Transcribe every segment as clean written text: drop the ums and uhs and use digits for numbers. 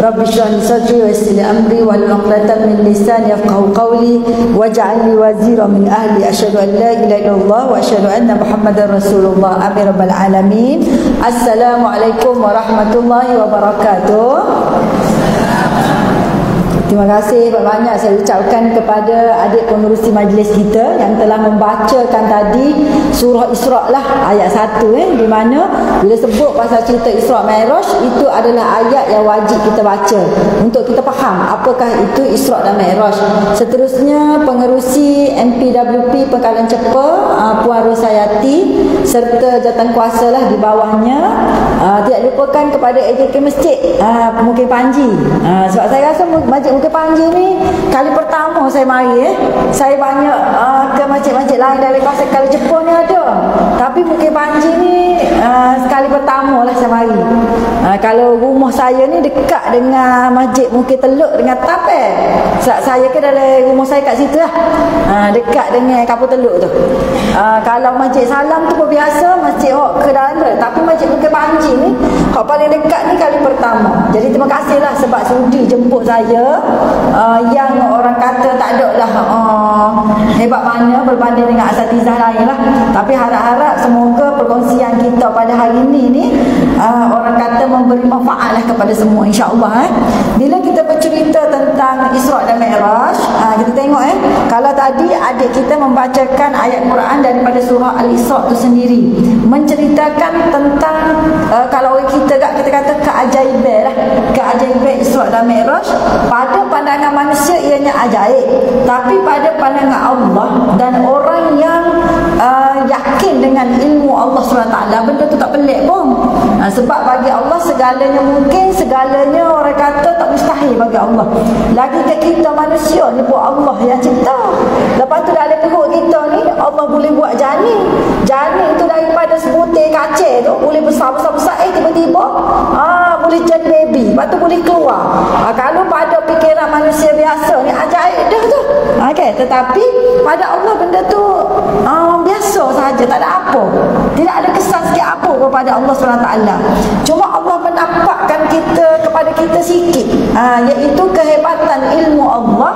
Rabbi shrah li sadri wa yassir li amri wahlul 'uqdatam min lisani yafqahu qawli waj'al li wazira min ahli asyhadu an la ilaha illallah wa asyhadu anna Muhammadar Rasulullah. Amin rabbal alamin. Assalamualaikum warahmatullahi wabarakatuh. Terima kasih banyak saya ucapkan kepada adik pengerusi majlis kita yang telah membacakan tadi surah Isra' lah ayat 1 di mana bila sebut pasal cerita Isra' Mi'raj itu adalah ayat yang wajib kita baca untuk kita faham apakah itu Isra' dan Mi'raj. Seterusnya pengerusi MPWP Pekalan Cepa Puan Rosayati serta jawatankuasa lah di bawahnya, tidak lupakan kepada AJK Masjid Mungkin Panji, sebab saya rasa Masjid Mungkin Panji ni kali pertama saya mari saya banyak ke masjid-masjid lain dari kawasan Kuala Jepun ni ada, tapi Mungkin Panji ni sekali pertama lah saya mari. Kalau rumah saya ni dekat dengan Masjid Mungkin Teluk dengan Tapel, saya ke dalam rumah saya kat situ lah, dekat dengan Kapur Teluk tu. Kalau Masjid Salam tu pun biasa, masjid ke dalam, tapi Masjid Mungkin Panji ni hak paling dekat ni kali pertama. Jadi terima kasihlah sebab sudi jemput saya, yang orang kata tak ada lah hebat mana berbanding dengan asatizah lain lah. Tapi harap-harap semoga perkongsian kita pada hari ini orang kata memberi manfaat lah kepada semua, insyaAllah. Bila kita bercerita tentang Isra' dan Mi'raj, kita tengok kalau tadi adik kita membacakan ayat Quran daripada surah Al-Isra' tu sendiri, menceritakan tentang kalau kita kata keajaiban lah, keajaiban Isra' dan Mi'raj. Pada pandangan manusia ianya ajaib, tapi pada pandangan Allah dan orang yang yakin dengan ilmu Allah SWT, benda tu tak pelik pun. Sebab bagi Allah segalanya mungkin, segalanya orang kata tak mustahil bagi Allah. Lagi ke kita manusia ni buat Allah yang cipta. Lepas tu dalam perut kita ni Allah boleh buat janin. Janin tu daripada sebutir kacang tu boleh besar-besar tiba-tiba boleh jadi baby, lepas tu boleh keluar. Kalau pada fikiran manusia biasa ni ajaib dah tu. Tetapi pada Allah benda tu biasa saja, tak ada apa. Tidak ada kesan sikit apa kepada Allah SWT. Cuma Allah menampakkan kepada kita sikit, iaitu kehebatan ilmu Allah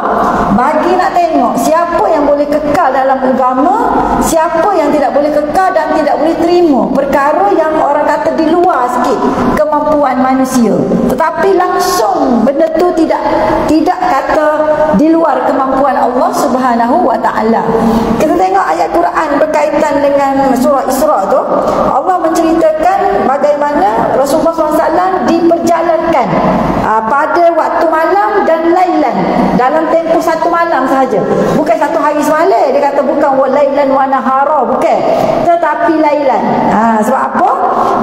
bagi nak tengok siapa yang boleh kekal dalam agama, siapa yang tidak boleh kekal dan tidak boleh terima perkara yang orang kata di luar sikit kemampuan manusia. Tetapi langsung benda tu tidak kata di luar kemampuan Allah Subhanahu wa taala. Kita tengok ayat Quran berkaitan dengan surah Isra' tu. Allah menceritakan bagaimana Rasulullah SAW diperjalankan pada waktu malam dan lailan, dalam tempoh satu malam sahaja, bukan satu hari semalam. Dia kata bukan wa lailan wa nahara, bukan, tetapi lailan. Sebab apa?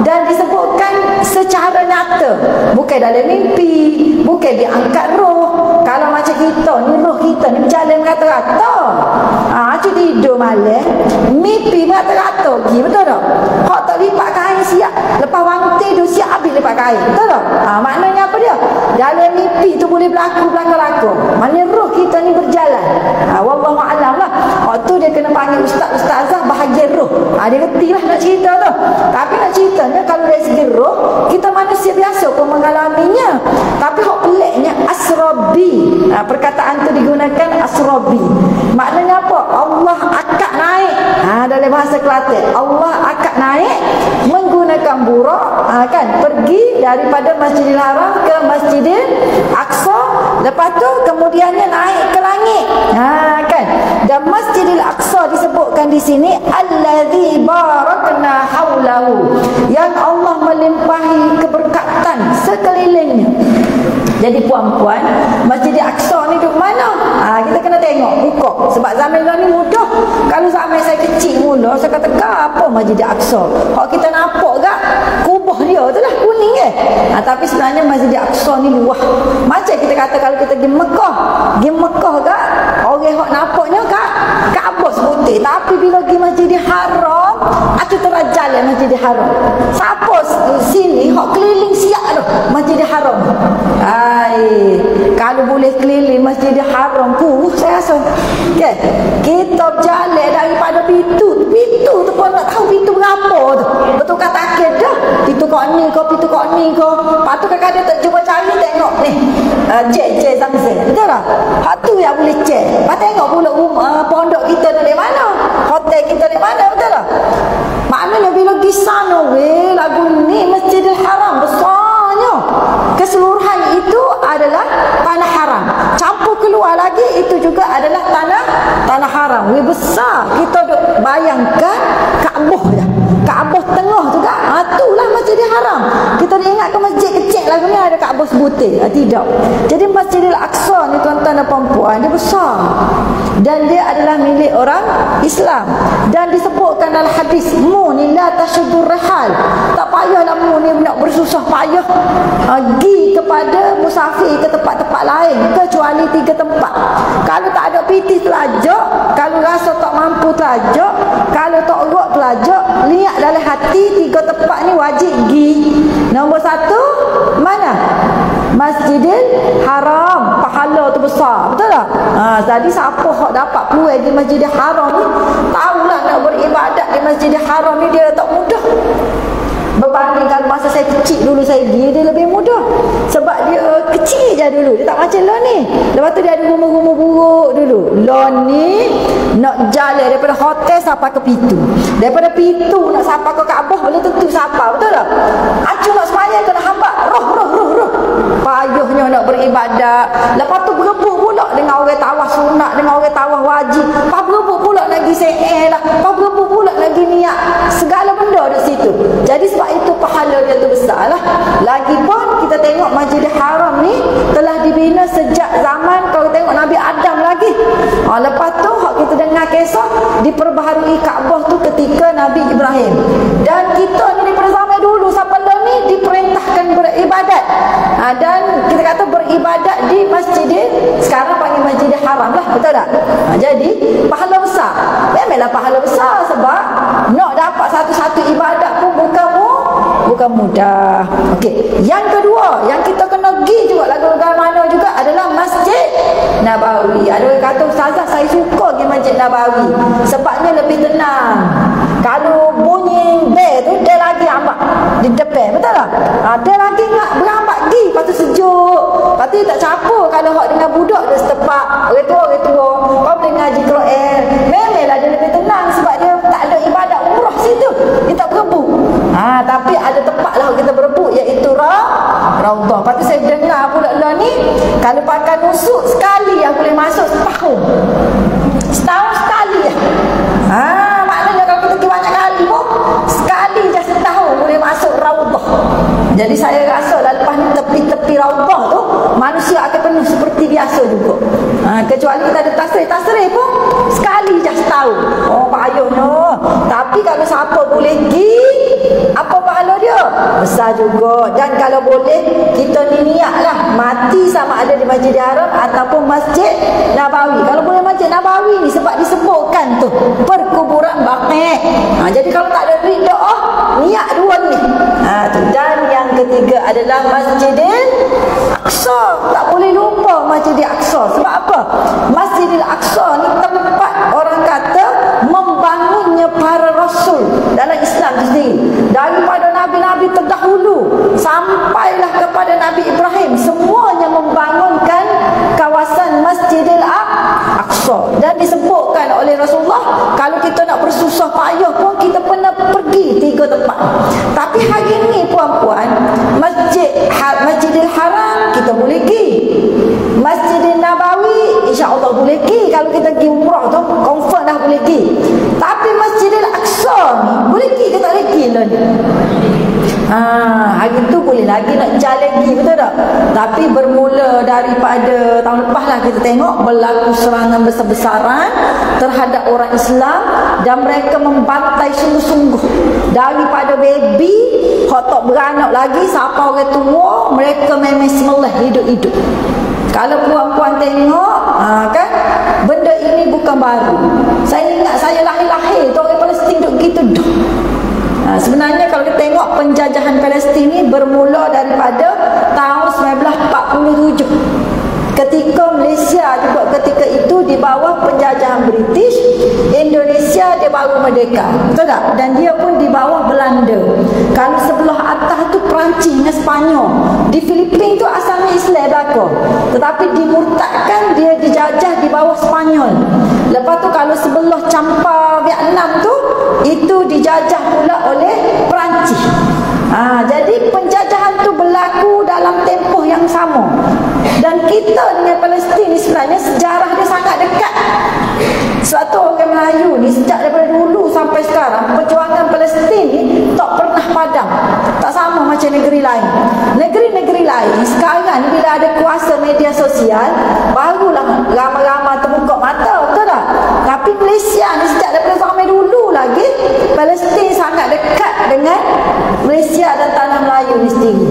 Dan disebutkan secara nyata, bukan dalam mimpi, bukan diangkat roh. Kalau macam kita ni, roh kita ni berjalan rata-rata, acu tidur malam, mimpi rata-rata pergi, betul tak? Hak tak lipat kain siap, lepas wang tidur siap habis lipat kain, betul tak? Maknanya apa dia? Dalam mimpi tu boleh berlaku. Maknanya roh kita ni berjalan. Wallahu a'lam lah. Waktu dia kena panggil ustaz-ustazah bahagian roh. Dia reti lah nak cerita tu. Tapi nak ceritanya kalau dari segi roh, kita manusia biasa pun mengalaminya. Tapi hak peliknya asrabi. Perkataan tu digunakan asrabi. Maknanya apa? Allah akak naik. Dalam bahasa Kelantan, Allah akak naik menggunakan burak, pergi daripada Masjidil Haram ke Masjidil Aqsa. Lepas tu kemudiannya naik ke langit. Dan Masjidil Aqsa disebutkan di sini allazi barakna haulahu, yang Allah melimpahi keberkatan sekelilingnya. Jadi puan-puan, Masjidil Aqsa ni duduk mana? Kita kena tengok, buka. Sebab zaman ni mudah. Kalau zaman saya kecil mula, saya kata apa Masjidil Aqsa? Kalau kita nampak tak kubah dia tu lah, kuning tapi sebenarnya Masjidil Aqsa ni luah. Macam kita kata kalau kita pergi Mekah tak, orang yang nampaknya Kaabah sebutir. Tapi bila pergi Masjidil Haram, aku terjalan Masjidil Haram. Siapa sini hak keliling siap tu Masjidil Haram. Kalau boleh keliling Masjidil Haram saya rasa kita berjalan daripada pintu tu pun nak tahu pintu berapa tu. Betul kata akhir dah, pintu kau ni kau, pintu kau ni kau. Lepas tu kadang-kadang tak cuba cari tengok ni je Zamzam. Betul tak? Hak tu yang boleh cek. Lepas tengok pula pondok kita dari mana, hotel kita dari mana, betul tak? Maknanya bila pergi sana lagu ni Masjidil Haram besarnya, keseluruhan itu adalah tanah haram. Campur keluar lagi itu juga adalah tanah haram. Besar. Kita duk bayangkan Kaabah je. Kaabah tengah tu kan. Itulah Masjidil Haram. Kita ingat ke masjid kecil lagu ni ada Kaabah sebutir. Tidak. Jadi Masjidil Aqsa ni tuan-tuan dan puan-puan, dia besar. Dan dia adalah milik orang Islam. Dan disebutkan dalam hadis, mu ni la tasyuddur rihal. Tak payahlah mu ni nak bersusah payah pergi kepada musafir ke tempat-tempat lain kecuali 3 tempat. Kalau tak ada piti telajak, kalau rasa tak mampu telajak, kalau tak urat telajak, niat dalam hati 3 tempat ni wajib pergi. Nombor 1 mana? Masjidil Haram. Pahala tu besar, betul tak? Jadi siapa hak dapat peluang di Masjidil Haram ni, tahulah nak beribadat di Masjidil Haram ni dia tak mudah. Berbandingkan masa saya kecil dulu saya pergi, dia lebih mudah. Sebab dia kecil je dulu. Dia tak macam lah ni. Lepas tu dia ada rumah-rumah buruk dulu. Lah ni nak jalan daripada hotel sampai ke pintu. Daripada pintu nak sampai ke Kaabah belum tentu sampai, betul tak? Acu nak sembahyang kena hambat. Roh. Payahnya nak beribadat. Lepas tu berebut pula dengan orang tawaf sunat, dengan orang tawaf wajib. Lepas berebut pula lagi se'el lah. Lepas berebut pula lagi niat. Segala benda di situ. Jadi sebab itu pahala dia tu besar lah. Lagipun kita tengok Masjidil Haram ni telah dibina sejak zaman kalau tengok Nabi Adam lagi. Lepas tu kita dengar kisah diperbaharui Kaabah tu ketika Nabi Ibrahim. Dan kita ni daripada zaman dulu sampai ni diperintahkan beribadat. Dan kita kata beribadat di Masjidil, sekarang panggil Masjidil Haram lah, betul tak? Jadi pahala besar. Memanglah pahala besar sebab nak dapat satu-satu ibadat pun bukan mudah. Okey, yang kedua yang kita kena pergi juga lagu mana juga adalah Masjid Nabawi. Ada orang kata, ustazah saya suka pergi Masjid Nabawi sebabnya lebih tenang. Kalau bunyi bel tu dia lagi ambak di depan, betul tak? Dia lagi nak berambat pergi, lepas tu sejuk, lepas tu tak capur. Kalau hak dengan budak dia setepak, orang tua kau dengar ngaji Quran, memanglah dia lebih tenang sebab dia tak ada ibadat umrah situ, dia tak berebut. Tapi ada tempat lah kita berebut, iaitu Raudhah. Lepas tu saya dengar pula lah ni, kalau pakai nusuk sekali yang boleh masuk setahun sekali. Maknanya kalau kita pergi banyak kali pun sekali je setahun boleh masuk Raudhah. Jadi saya rasa lah lepas ni tepi-tepi Raudhah tu manusia akan penuh seperti biasa juga. Kecuali kita ada tasrih pun sekali je setahun. Payahnya. Tapi kalau siapa boleh pergi, apa pahala dia? Besar juga. Dan kalau boleh kita ni niatlah mati sama ada di Masjidil Haram ataupun Masjid Nabawi. Kalau boleh Masjid Nabawi ni sebab disebutkan tu perkuburan Baqi'. Jadi kalau tak ada duit doa, niat dua ni. Dan yang ketiga adalah Masjidil Aqsa. Tak boleh lupa Masjidil Aqsa. Sebab apa? Masjidil Aqsa ni tempat orang kata membangunnya para rasul dalam Islam sendiri. Daripada nabi-nabi terdahulu sampailah kepada Nabi Ibrahim, semuanya membangunkan kawasan Masjidil Aqsa. Dan disebutkan oleh Rasulullah, kalau kita nak bersusah payah pun kita pernah pergi 3 tempat. Tapi hari ni puan-puan, Masjidil Haram kita boleh pergi, Masjidil Nabawi insya-Allah boleh pergi. Kalau kita pergi umrah tu confirm dah boleh pergi. Tapi Masjidil Aqsa ni boleh pergi ke tak boleh pergi lah ni? Hari tu boleh lagi nak jalan lagi, betul tak? Tapi bermula daripada tahun lepas lah kita tengok berlaku serangan besar-besaran terhadap orang Islam dan mereka membantai sungguh-sungguh. Daripada baby hak tak beranak lagi sampai orang tua, mereka memang semelah hidup-hidup. Kalau puan-puan tengok kan, benda ini bukan baru. Saya ingat saya lahir-lahir tu orang Palestin duduk gitu dah. Sebenarnya kalau kita tengok penjajahan Palestin ni bermula daripada tahun 1947. Ketika Malaysia juga ketika itu di bawah penjajahan British, Indonesia dia baru merdeka, betul tak? Dan dia pun di bawah Belanda. Kalau sebelah atas tu Perancis dengan Sepanyol. Di Filipina tu asalnya Islam belaka. tetapi dimurtadkan, dia dijajah di bawah Spanyol. Lepas tu kalau sebelah campur Vietnam tu, itu dijajah pula oleh Perancis. Jadi penjajahan tu berlaku dalam tempoh yang sama. Dan kita dengan Palestin ni sebenarnya sejarah dia sangat dekat. Sebab tu orang Melayu ni sejak daripada dulu sampai sekarang, perjuangan Palestin ni tak pernah padam. Tak sama macam negeri lain. Negeri-negeri lain sekarang bila ada kuasa media sosial, barulah ramai-ramai terbuka mata, betul tak? Tapi Malaysia ni sejak daripada zaman dulu lagi, Palestin sangat dekat dengan Malaysia dan tanah Melayu ni sendiri.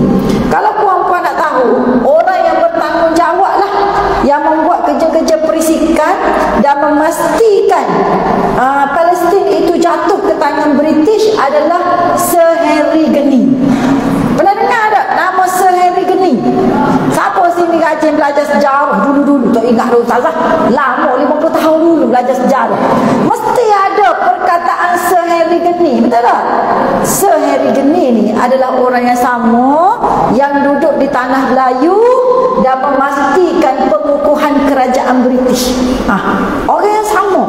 Kalau puan-puan nak tahu, orang yang bertanggungjawab lah yang membuat kerja-kerja perisikan dan memastikan Palestin itu jatuh ke tangan British adalah Sir Harry Gurney. Pernah dengar tak nama Sir Harry Gurney? Siapa sini rajin belajar sejarah dulu-dulu? Tak ingat dulu Ustazah, lama 50 tahun dulu belajar sejarah. Mesti ada perkataan Sir Harry Gurney, betul tak? Sir Harry Gurney ni adalah orang yang sama yang duduk di tanah Melayu dan memastikan pengukuhan kerajaan British. Orang yang sama.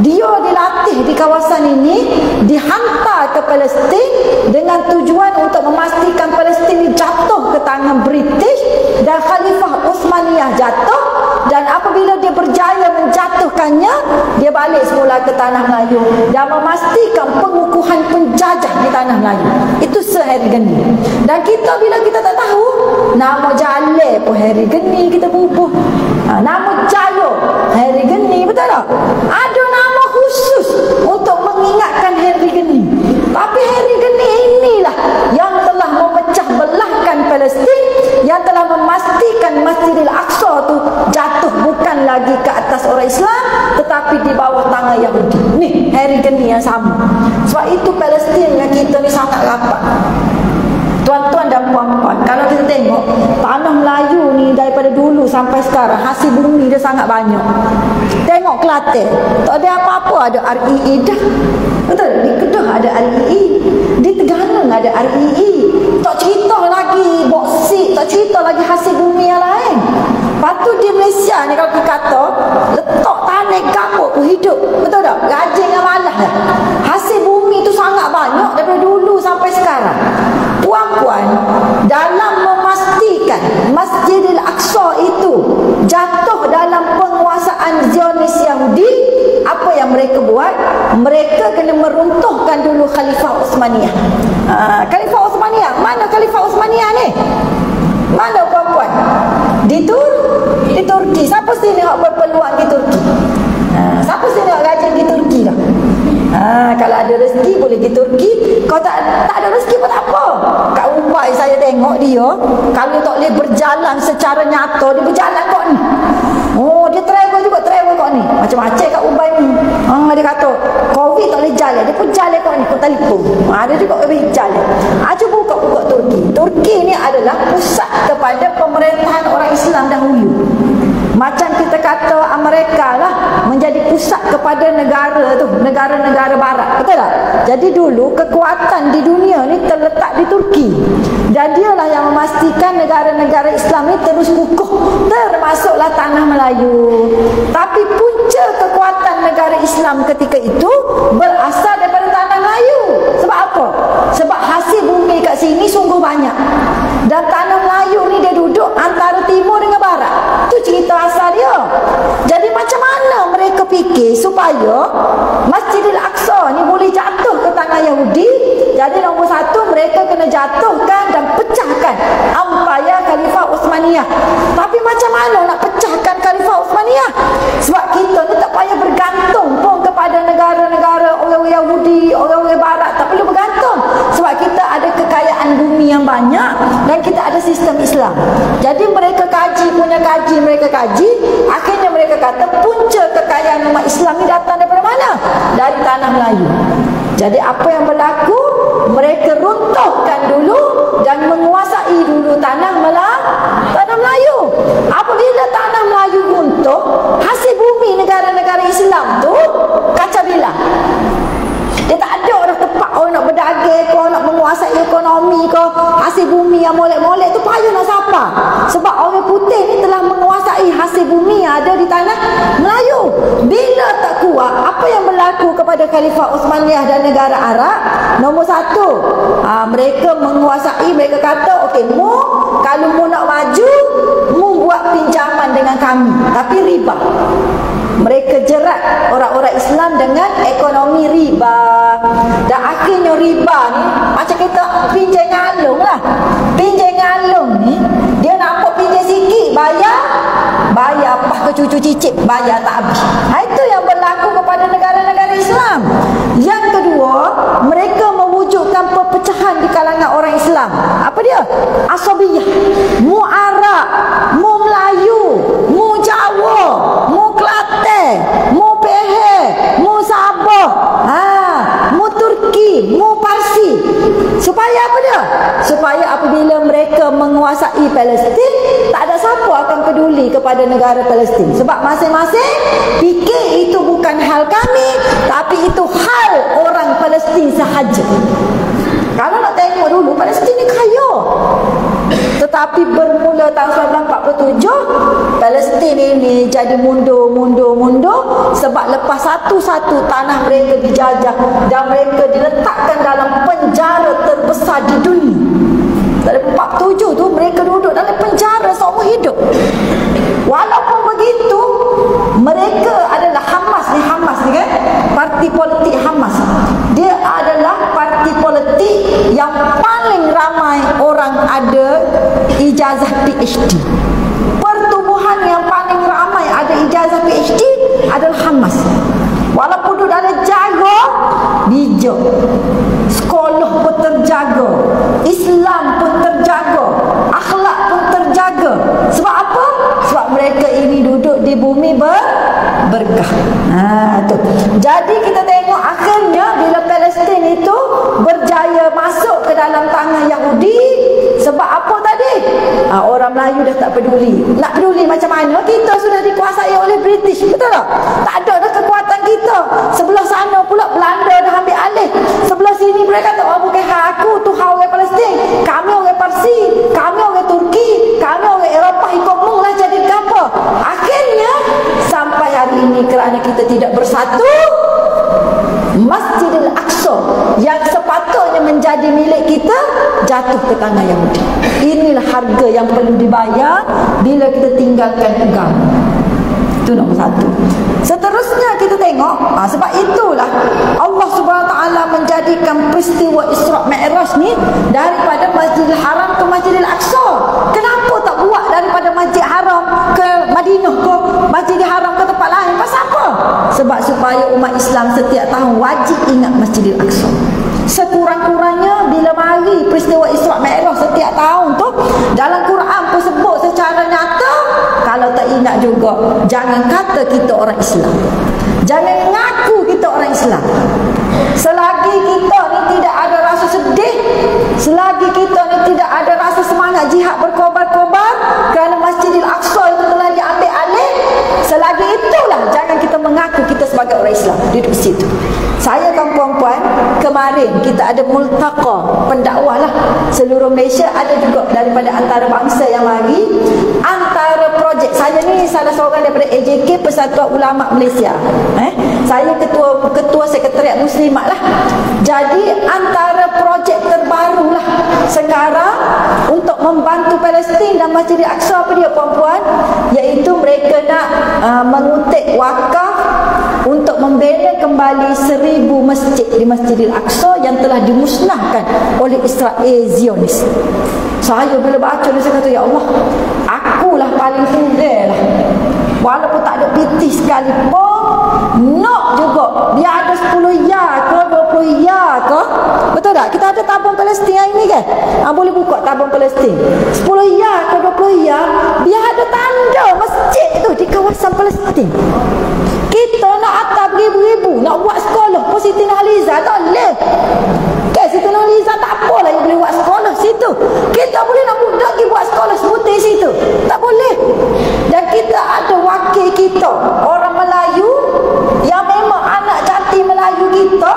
Dia dilatih di kawasan ini, dihantar ke Palestin dengan tujuan untuk memastikan Palestin ini jatuh ke tangan British dan Khalifah Uthmaniyah jatuh. Dan apabila dia berjaya menjatuhkannya, dia balik semula ke tanah Melayu dan memastikan pengukuhan penjajah di tanah Melayu. Itu Sir Harry Gurney. Dan kita bila kita tak tahu nama Jalil pun Harry Gurney kita bubuh. Nama Jaya Harry Gurney, betul tak? Ada nama khusus untuk mengingatkan Harry Gurney. Tapi Harry Gurney inilah yang telah memecah belahkan Palestin, yang telah memastikan Masjidil Aqsa tu jatuh bukan lagi ke atas orang Islam tetapi di bawah tangan Yahudi. Ni Harry Gurney yang sama. Sebab itu Palestin dengan kita ni sangat rapat. Tuan-tuan dan puan-puan, kalau kita tengok tanah Melayu ni daripada dulu sampai sekarang, hasil bumi dia sangat banyak. Tengok Kelantan, tak ada apa-apa, ada REE dah. Betul? Di Kedah ada REE, di Terengganu ada REE. Tak cerita lagi boksit, tak cerita lagi hasil bumi yang lain. Lepas tu di Malaysia ni kalau kita kata letak tanah gambut pun hidup, betul tak? Rajin dengan malas dah. Hasil bumi tu sangat banyak daripada dulu sampai sekarang. Puan-puan, dalam memastikan Masjidil Aqsa itu jatuh dalam penguasaan Zionis Yahudi, apa yang mereka buat? Mereka kena meruntuhkan dulu Khalifah Uthmaniyah. Khalifah Uthmaniyah, mana Khalifah Uthmaniyah ni? Mana puan-puan? Di Turki. Siapa sini yang berpeluang di Turki? Siapa sini yang rajin di Turki dah? Kalau ada rezeki boleh pergi Turki. Kalau tak ada rezeki pun tak apa. Kat Ubay saya tengok dia, kalau tak boleh berjalan secara nyata, dia berjalan kok ni. Oh, dia travel kok ni. Macam-macam kat Ubay ni. Dia kata Covid tak boleh jalan, dia pun jalan kok ni, kok telefon. Ada juga boleh jalan. Cuba buka Turki. Turki ni adalah pusat kepada pemerintahan orang Islam dahulu. Macam kita kata Amerika lah menjadi pusat kepada negara tu, negara-negara barat, betul tak? Jadi dulu kekuatan di dunia ni terletak di Turki. Dan dialah yang memastikan negara-negara Islam ni terus kukuh, termasuklah tanah Melayu. Tapi punca kekuatan negara Islam ketika itu berasal daripada tanah Melayu. Sebab apa? Sebab hasil bumi kat sini sungguh banyak. Dan tanah Melayu ni dia duduk antara timur dengan barat. Tu cerita asal dia. Jadi macam mana mereka fikir supaya Masjidil Aqsa ni boleh jatuh ke tangan Yahudi? Jadi nombor satu, mereka kena jatuhkan dan pecahkan empayar Khalifah Uthmaniyah. Tapi macam mana nak pecahkan Khalifah Uthmaniyah? Sebab kita ni tak payah bergantung pun kepada negara-negara orang Yahudi, orang-orang barat. Tak perlu bergantung. Sebab kita ada kekayaan bumi yang banyak dan kita ada sistem Islam. Jadi mereka kaji, akhirnya mereka kata punca kekayaan umat Islam ni datang daripada mana? Dari tanah Melayu. Jadi apa yang berlaku? Mereka runtuhkan dulu dan menguasai dulu tanah Melayu. Apabila tanah Melayu runtuh, hasil bumi negara-negara Islam tu kacau bilang. Dia tak ada orang tempat orang nak berdagang, orang nak menguasai ekonomi ke, hasil bumi yang molek-molek tu payah nak siapa. Sebab orang putih ni telah menguasai kepada Khalifah Uthmaniyah dan negara Arab. Nombor satu, mereka menguasai, mereka kata okey, kalau mu nak maju, mu buat pinjaman dengan kami, tapi riba. Mereka jerat orang-orang Islam dengan ekonomi riba. Dan akhirnya riba ni macam kita pinjam ngalung lah. Pinjam ngalung ni, dia nampak pinjam sikit, bayar apa ke cucu cicit, bayar tak habis. Itu yang berlaku kepada negara-negara Islam. Yang kedua, mereka mewujudkan perpecahan di kalangan orang Islam. Apa dia? Asabiyah. Mu Arab, mu Melayu, mu Jawa, mu Kelantan, mu Pahang, mu Sabah, mu Turki, mu Parsi. Supaya apa dia? Supaya apabila mereka menguasai Palestin, tak ada siapa akan peduli kepada negara Palestin. Sebab masing-masing fikir itu bukan hal kami, tapi itu hal orang Palestin sahaja. Kalau nak tengok dulu, Palestin ni kaya. Tetapi bermula tahun 1947, Palestin ini jadi mundur sebab lepas satu-satu tanah mereka dijajah dan mereka diletakkan dalam penjara terbesar di dunia. Dari 47 tu mereka duduk dalam penjara seumur hidup. Walaupun begitu, mereka adalah Hamas ni kan, parti politik Hamas. Dia adalah parti politik yang paling ramai orang ada ijazah PhD. Pertubuhan yang paling ramai ada ijazah PhD adalah Hamas. Walaupun duduk dalam jaga, bijak, sekolah pun terjaga, Islam pun terjaga, akhlak pun terjaga. Sebab apa? Sebab mereka ini duduk di bumi berkah. Tu. Jadi kita tengok akhirnya bila Palestin itu berjaya masuk ke dalam tangan Yahudi. Sebab apa tadi? Orang Melayu dah tak peduli. Nak peduli macam mana? Kita sudah dikuasai oleh British. Betul tak? Tak ada dah kekuatan kita. Sebelah sana pula Belanda dah ambil alih. Sebelah sini mereka kata, bukan hak aku, tu hak orang Palestin. Kami orang Parsi, kami orang Turki, kami orang Eropah, ikut mu lah jadi apa. Akhirnya sampai hari ini kerana kita tidak bersatu, Masjidil Aqsa yang sepatutnya menjadi milik kita jatuh ke tangan Yahudi. Inilah harga yang perlu dibayar bila kita tinggalkan agama. Itu nombor satu. Seterusnya kita tengok, sebab itulah Allah Subhanahu Wa Taala menjadikan peristiwa Isra' Mi'raj ni daripada Masjidil Haram ke Masjidil Aqsa. Kenapa tak buat daripada Masjid Haram ke Madinah ke Masjidil Haram ke tempat lain? Pasal apa? Sebab supaya umat Islam setiap tahun wajib ingat Masjidil Aqsa. Sekurang-kurangnya bila mari peristiwa Isra' Mi'raj setiap tahun tu, dalam Quran pun sebut secara nyata. Kalau tak ingat juga, jangan kata kita orang Islam, jangan ngaku kita orang Islam. Selagi kita ni tidak ada rasa sedih, selagi kita ni tidak ada rasa semangat jihad berkobar-kobar kerana Masjidil Aqsa itu telah diambil alih, selagi itulah jangan kita mengaku kita sebagai orang Islam duduk di situ. Saya kan puan-puan, kemarin kita ada multaqa pendakwah lah seluruh Malaysia, ada juga daripada antara bangsa yang mari. Antara projek saya ni salah seorang daripada AJK, Persatuan Ulama Malaysia. Saya ketua sekretariat Muslimat lah. Jadi antara projek terbaru lah sekarang untuk membantu Palestin dan Masjidil Aqsa, apa dia puan-puan? Iaitu mereka nak mengutip wakaf untuk membina kembali 1000 masjid di Masjidil Aqsa yang telah dimusnahkan oleh Israel Zionis. Saya bila baca ni saya kata, ya Allah, akulah paling tunggal lah. Walaupun tak ada piti sekalipun, nak juga biar ada 10 ya ke 20 ya ke. Betul tak? Kita ada tabung Palestin hari ni kan? Boleh buka tabung Palestin 10 ya ke 20 ya, biar ada tanda masjid tu di kawasan Palestin. Kita nak atap beribu-ribu, nak buat sekolah pun Siti Nurhaliza tak boleh. Siti Nurhaliza tak apalah yang boleh buat sekolah situ. Kita boleh nak pergi buat sekolah sebutir situ, tak boleh. Dan kita ada wakil kita, orang Melayu yang memang anak cantik Melayu kita,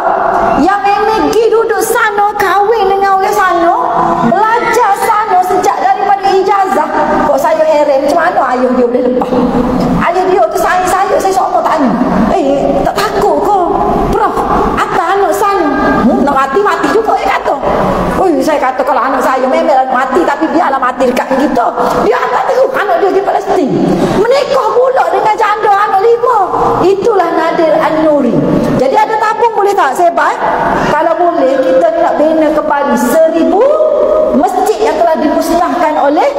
yang memang pergi duduk sana, kahwin dengan orang sana, belajar sana sejak daripada ijazah. Kok saya heran macam mana ayah dia boleh lepas. Ayah dia tu saya seorang tanya, tak takut ke Prof? memang mati, tapi biarlah mati dekat kita. Dia akan terus anak dia di Palestin. Menikah pula dengan janda anak 5. Itulah Nadir An-Nuri. Jadi ada tabung boleh tak sebat? Kalau boleh, kita nak bina kembali 1000 masjid yang telah dimusnahkan oleh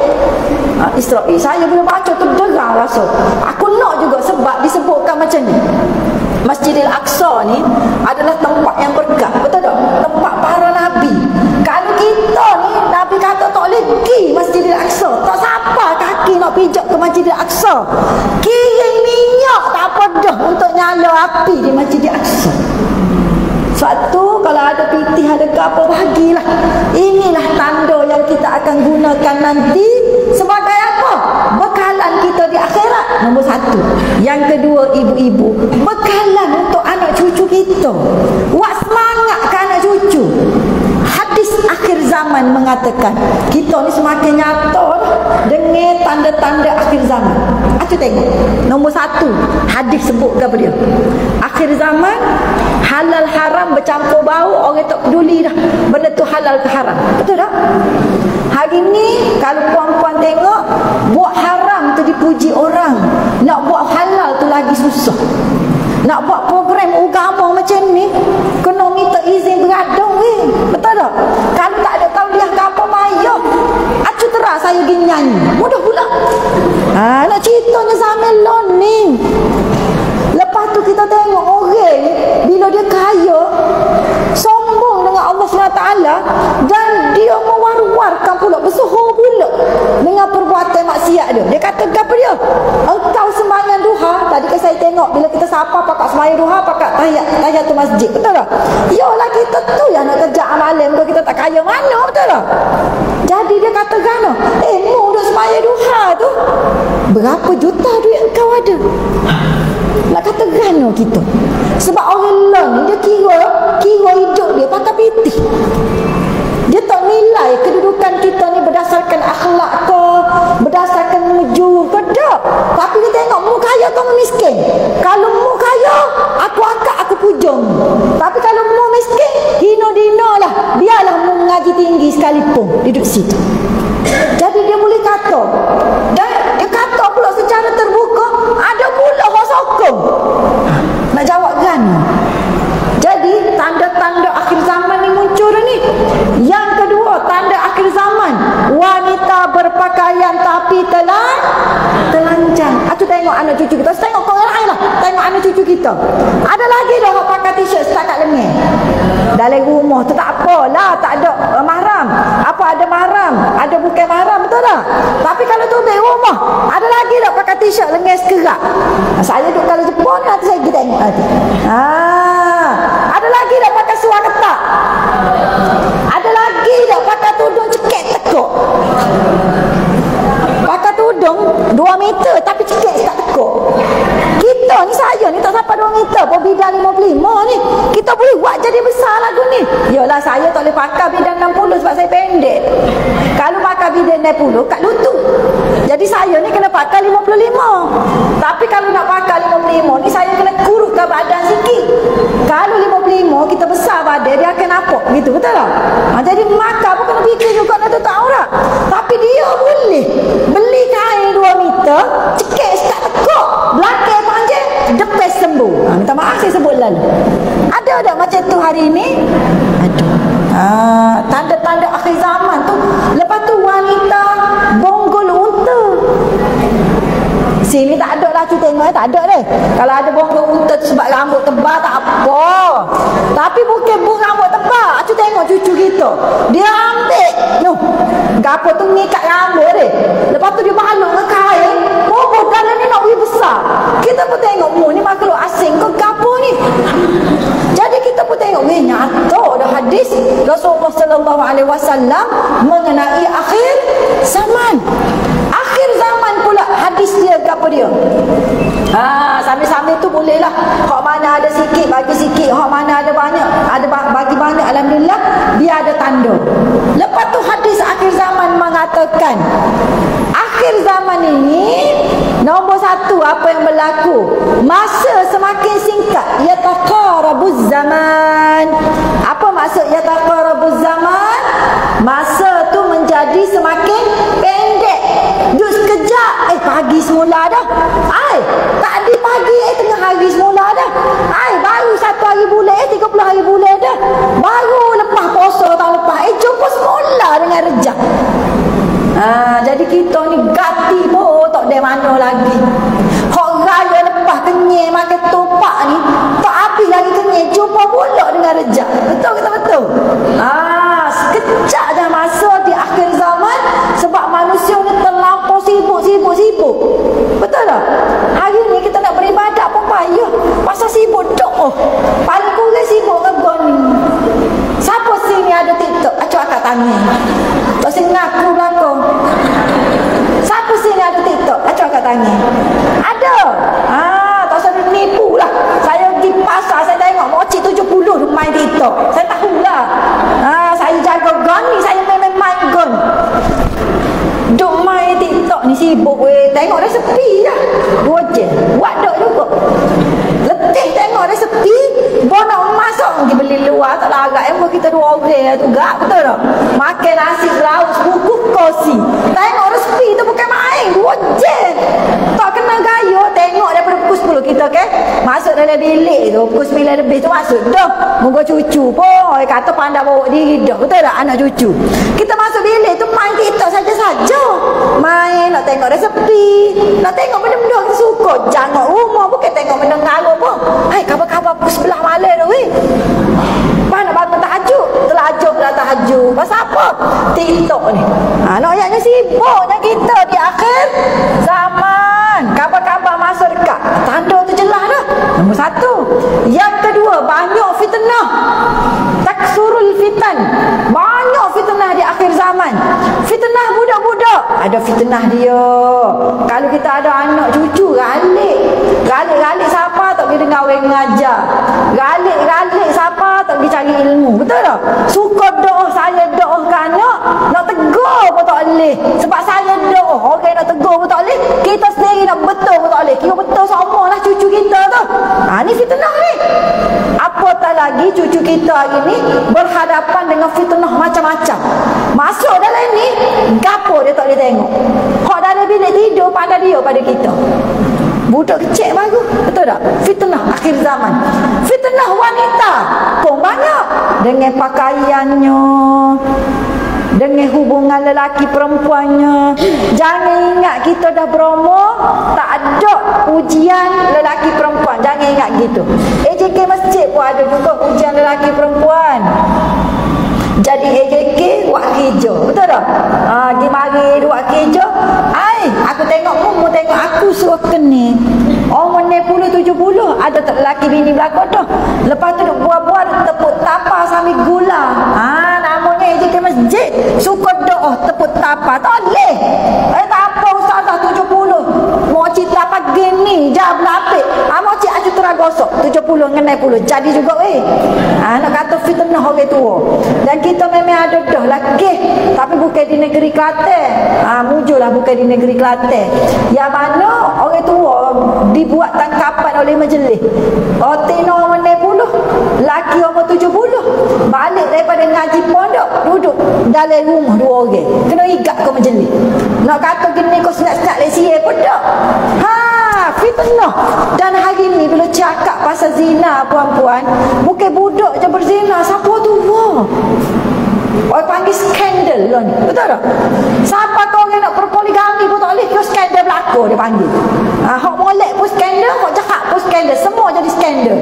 Israel. Saya bila baca tu derang rasa. Aku nak juga sebab disebutkan macam ni. Masjidil Aqsa ni adalah tempat yang berkah. Betul tak? Tempat para Nabi. Kalau kita ni, Nabi kata tak boleh pergi Masjidil Aqsa. Tak siapa kaki nak pijak ke Masjidil Aqsa. Kirim minyak tak apa dah untuk nyala api di Masjidil Aqsa. Suatu kalau ada pitih, ada ke apa, bagilah. Inilah tanda yang kita akan gunakan nanti sebagai apa? Bekalan kita di akhirat. Nombor 1. Yang kedua, ibu-ibu, bekalan untuk anak cucu kita. Buat semangat ke anak cucu. Hadis akhir zaman mengatakan kita ni semakin nyata dengan tanda-tanda akhir zaman. Aku tengok nombor 1 hadis sebut ke apa dia? Akhir zaman halal haram bercampur bau, orang tak peduli dah benda tu halal ke haram. Betul tak? Hari ni kalau puan-puan tengok buat haram tu dipuji orang, nak buat halal tu lagi susah. Nak buat program agama macam ni kena minta izin beradung betul tak? Kalau tak ada tauliah ke apa payah. Acu terah saya pergi nyanyi. Mudah pula. Nak ceritanya zaman lon ni. Lepas tu kita tengok orang bila dia kaya sombong dengan Allah SWT dan dia mewar-warkan pula, bersuhur pula dengan perbuatan maksiat dia. Dia kata apa dia? Engkau sembahyang duha. Tadi kan saya tengok bila kita sapa pakat sembahyang duha, pakat tahiyatul masjid. Betul tak? Yalah kita tu yang nak kerja amalan kalau kita tak kaya mana, betul tak? Jadi dia kata gana, mu duk sembahyang duha tu berapa juta duit engkau ada? Nak kata gana kita. Sebab orang lain ni dia kira hidup dia pakai pitih. Dia tak nilai kedudukan kita ni berdasarkan akhlak ke, berdasarkan wujud ke, tak. Tapi dia tengok mu kaya kamu miskin. Kalau mu kaya, aku akak, aku pujung. Tapi kalau mu miskin, hino-dino lah. Biarlah mu mengaji tinggi sekalipun duduk situ. Jadi dia boleh kata, dan dia kata pula secara terbuka, ada pula orang sokong. Nak jawab kan? Jadi tanda-tanda akhir zaman ni muncul ni. Yang kedua, tanda akhir zaman, wanita berpakaian tapi telanjang. Aku tengok anak cucu kita, tengok kau lain lah. Tengok anak cucu kita. Ada lagi dah orang pakai t-shirt setakat lengan. Dalam rumah tu tak apalah, tak ada mahram. Apa ada mahram? Ada bukan mahram, betul tak? Tapi kalau tu di rumah, ada lagi dah pakai t-shirt lengan sekerak. Saya duduk kalau Jepun, nanti saya pergi tengok nanti. Ada lagi dah pakai seluar ketat. Ada lagi dah pakai tudung cekek tekuk. Pakai tudung 2 meter tapi cekek tak tekuk. Kita ni, saya ni tak sampai 2 meter pun, bidang 55 ni. Kita boleh buat jadi besar lagu ni. Yalah saya tak boleh pakai bidang 60 sebab saya pendek. Kalau pakai bidang 60 kat lutut. Jadi saya ni kena pakai 55. Tapi kalau nak pakai 55 ni saya kena kuruskan badan sikit. Kalau 55 kita besar badan, dia akan nampak gitu, betul tak? Jadi makan pun kena fikir juga nak tutup aurat. Tapi dia boleh beli kain 2 meter, cekek sekat tekuk, belakang panjang, depan sembuh. Minta maaf saya sebut lalu. Ada tak macam tu hari ini? Ada. Tanda-tanda akhir zaman tu. Lepas tu wanita bonggol unta. Sini tak ada lah, kita tengok tak ada deh. Kalau ada bonggol unta tu sebab rambut tebal tak apa. Tapi bukan rambut tebal. Aku tengok cucu kita, dia ambil gapo tu ngikat rambut deh. Lepas tu dia balok dengan kain. Dalam ni nak lebih besar. Kita pun tengok ni makhluk asing ke gapo ni. Jadi kita pun tengok nyata ada hadis Rasulullah sallallahu alaihi wasallam mengenai akhir zaman. Akhir zaman pula hadis dia apa dia? Sambil-sambil tu bolehlah. Hak mana ada sikit bagi sikit, hak mana ada banyak, ada bagi banyak, alhamdulillah, dia ada tanda. Lepas tu hadis akhir zaman mengatakan akhir zaman ini nombor 1 apa yang berlaku? Masa semakin singkat. Yataqarabuz zaman. Apa maksud yataqarabuz zaman? Masa tu menjadi dengan rejak. Jadi kita ni gati pun tak ada mana lagi. Hak raya lepas kenyai makan topak ni, tak habis lagi kenyai, jumpa pula dengan rejak. Betul ke tak betul? Sekejap dah masa di akhir zaman, sebab manusia ni terlampau sibuk. Betul tak? Hari ni kita nak beribadat pun payah, pasal sibuk doa. Paling kurang sibuk ngegon ni. Siapa sini ada TikTok? Acuk akak tanya. Tak sini ngaku belakang. Siapa sini ada TikTok? Acuk akak tanya. Ada. Tak usah nipu lah. Saya pergi pasar, saya tengok mocik 70 main TikTok. Saya tahulah. Saya jaga gun ni, saya main gun. Duk main TikTok ni sibuk weh. Tengok dah sepi dah. Bojen. Buat duk juga. Letih tengok dah sepi. Bawa nak masuk pergi beli luar. Tak larat. Kita 2 orang tu gak. Betul tak? Makan nasi lauk sebukuh kosi. Tengok dah sepi tu bukan main. Bojen. Tak kena gaya. Tengok daripada pukul 10 kita ke. Masuk dalam bilik tu. Pukul 9 lebih tu masuk. Dah. Moga cucu pun. Kata pandai bawa diri dah. Betul tak? Anak cucu. Kita masuk bilik tu main TikTok saja-saja. Main, nak tengok dah sepi. Nak tengok benda-benda kita suka. Jangan rumah bukan tengok benda ngaruh pun. Hai, khabar-khabar pukul 11 malam dah weh. Mana bangun tahajud? Terlajak lah tahajud. Pasal apa? TikTok ni. Naknya sibuknya kita di akhir zaman. Khabar-khabar masa dekat. Tanda tu jelas dah. Nombor 1. Yang kedua, banyak fitnah. Taksurul fitan. Banyak fitnah di akhir zaman. Fitnah budak-budak. Ada fitnah dia. Kalau kita ada anak cucu, galik siapa tak pergi dengar orang mengajar. Galik siapa tak pergi cari ilmu. Betul tak? Suka doa, saya doa ke anak, nak tegur pun tak boleh. Sebab saya doa, orang nak tegur pun tak boleh. Kita sendiri nak betul pun tak boleh. Kira betul sama lah cucu kita tu. Ni fitnah ni. Apatah lagi cucu kita hari ni berhadapan dengan fitnah macam-macam. Masuk dalam ni, gapo dia tak boleh tengok. Hak dalam bilik tidur pada dia pada kita. Budak kecil bagus. Betul tak? Fitnah akhir zaman. Fitnah wanita pun banyak. Dengan pakaiannya, dengan hubungan lelaki perempuannya. Jangan ingat kita dah berumur tak ada ujian lelaki perempuan. Jangan ingat gitu. AJK masjid pun ada juga ujian lelaki perempuan. Jadi AJK buat kerja. Betul tak? Di mari buat kerja. Aku tengok mu tengok aku suruh kena. Orang 60 70 ada tak lelaki bini belakang tu. Lepas tu buat-buat tepuk tapa sambil gula. Namanya AJK masjid. Suka doa tepuk tapa. Tak boleh. Tak apa ustazah 70. Moci tapa gini jam lapik. Moci aju terang gosok 70 dengan 60. Jadi juga weh. Nak kata fitnah orang tua. Dan kita memang ada dah lagi. Tapi bukan di negeri Kelantan. Muncul lah bukan di negeri Kelantan. Yang mana orang tua dibuat tangkapan oleh majlis. Tino umur 60, laki umur 70. Balik daripada ngaji pondok, duduk dalam rumah 2 orang. Kena ikat ke majlis. Nak kata gini kau senat-senat lesia pun tak. Fitnah. Dan hari ni bila cakap pasal zina puan-puan, bukan budak je berzina, siapa tua. Orang panggil skandal lah ni. Betul tak? Siapa kau orang nak berpoligami pun tak boleh. Kau skandal berlaku dia panggil. Hak molek pun skandal, hak jahat pun skandal. Semua jadi skandal.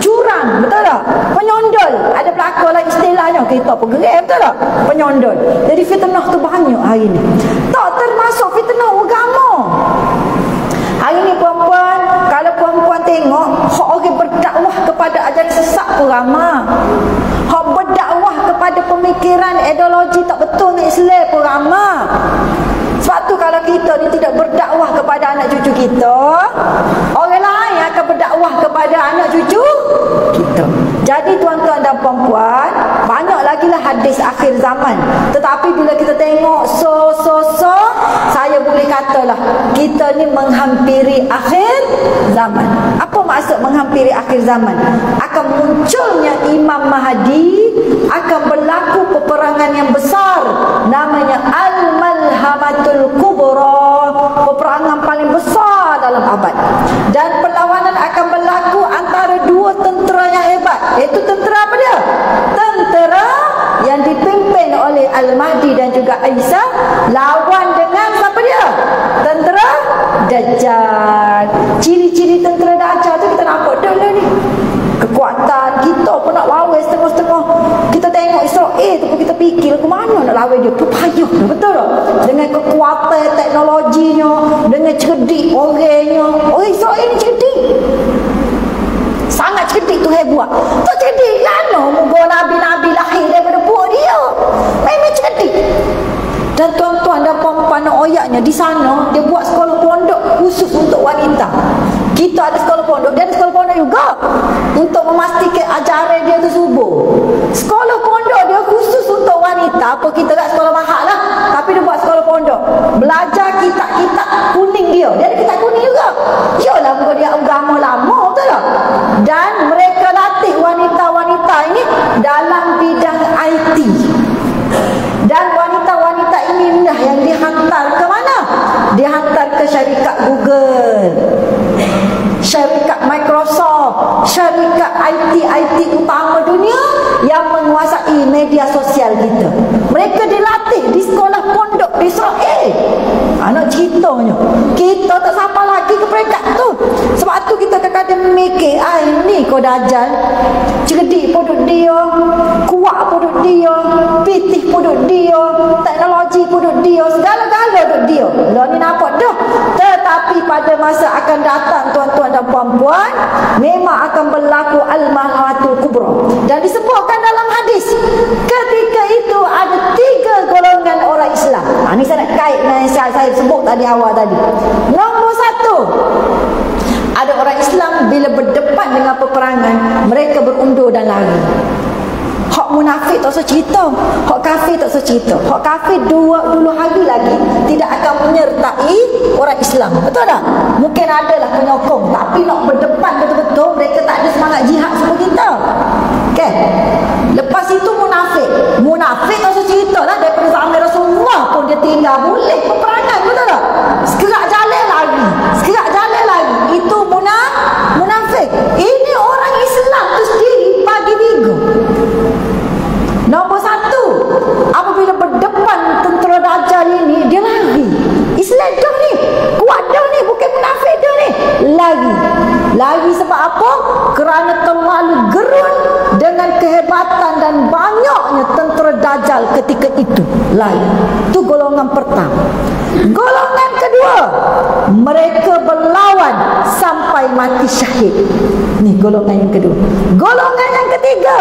Curang. Betul tak? Penyondol. Ada berlaku lah istilahnya. Kita pun geram. Betul tak? Penyondol. Jadi fitnah tu banyak hari ni. Tak termasuk fitnah agama. Hari ni puan-puan, kalau puan-puan tengok, hak orang berdakwah kepada ajaran sesat pun ramai. Hak berdakwah kepada pemikiran ideologi tak betul ni Islam pun ramai. Sebab tu kalau kita ni tidak berdakwah kepada anak cucu kita, orang lain akan berdakwah kepada anak cucu kita. Jadi tuan-tuan dan puan-puan, banyak lagi lah hadis akhir zaman. Tetapi bila kita tengok saya boleh katalah kita ni menghampiri akhir zaman. Apa maksud menghampiri akhir zaman? Akan munculnya Imam Mahdi, akan berlaku peperangan yang besar namanya Al-Malhamatul Kubra, peperangan paling besar dalam abad. Dan perlawanan akan berlaku antara 2 tentera yang hebat. Iaitu tentera apa dia? Tentera yang dipimpin oleh Al-Mahdi dan juga Isa, lawan dengan siapa dia? Tentera Dajjal. Ciri-ciri tentera Dajjal tu kita nampak dah lah ni. Kekuatan kita pun nak lawan setengah-setengah. Kita tengok Israel tu pun kita fikir ke mana nak lawan dia. Tu payah dah, betul tak? Dengan kekuatan teknologinya, dengan cerdik orangnya. Orang Israel ni cerdik. Sangat cerdik tu buat. Tu cerdik kan? Moga Nabi-Nabi lahir daripada buah dia. Memang cerdik. Dan tuan-tuan dan puan-puan ayatnya di sana dia buat sekolah pondok khusus untuk wanita. Kita ada sekolah pondok, dia ada sekolah pondok juga untuk memastikan ajaran dia tu subur. Sekolah pondok dia khusus untuk wanita. Apa kita kat sekolah mahal lah, tapi dia buat sekolah pondok. Belajar kitab-kitab kuning dia. Dia ada kitab kuning juga. Yalah, muka dia agama lama, betul tak? Dan mereka latih wanita-wanita ini dalam bidang IT. Dan wanita-wanita ini lah yang dihantar ke mana? Dihantar ke syarikat Google, syarikat Microsoft, syarikat IT utama dunia yang menguasai media sosial kita. Mereka dilatih di sekolah pondok di Israel. Anak ceritanya, kita tak siapa lagi ke peringkat tu. Sebab tu kita kadang-kadang mikir, ni kau Dajjal, cerdik pun duduk dia, kuat pun duduk dia, pitih pun duduk dia, teknologi pun duduk dia, segala-gala duduk dia. Lah ni nampak dah. Tetapi pada masa akan datang tuan-tuan dan puan-puan, memang akan berlaku al-mahatul kubra. Dan disebutkan dalam hadis, ketika itu ada 3 golongan orang Islam. Ini saya nak kait dengan yang saya sebut tadi awal tadi. Nombor 1, ada orang Islam bila berdepan dengan peperangan, mereka berundur dan lari. Hak munafik tak usah cerita, hak kafir tak usah cerita. Hak kafir dulu hari lagi tidak akan menyertai orang Islam, betul tak? Mungkin adalah penyokong, tapi nak berdepan betul-betul, mereka tak ada semangat jihad seperti kita. Okay? Lepas itu munafik tak usah cerita lah. Daripada zaman Rasulullah pun dia tinggal boleh peperangan, betul tak? Sekerak jalan lagi. Itu munafik. Ini orang Islam tu sendiri pagi minggu. Nombor 1, apabila berdepan tentera Dajjal ini, dia lari. Islam dah ni, kuat dah ni, bukan munafik dah ni. Lari sebab apa? Kerana terlalu gerun dengan kehebatan dan banyaknya tentera Dajjal ketika itu. Lari. Itu golongan pertama. Golongan kedua, mereka berlawan sampai mati syahid. Ni golongan yang kedua. Golongan yang ketiga,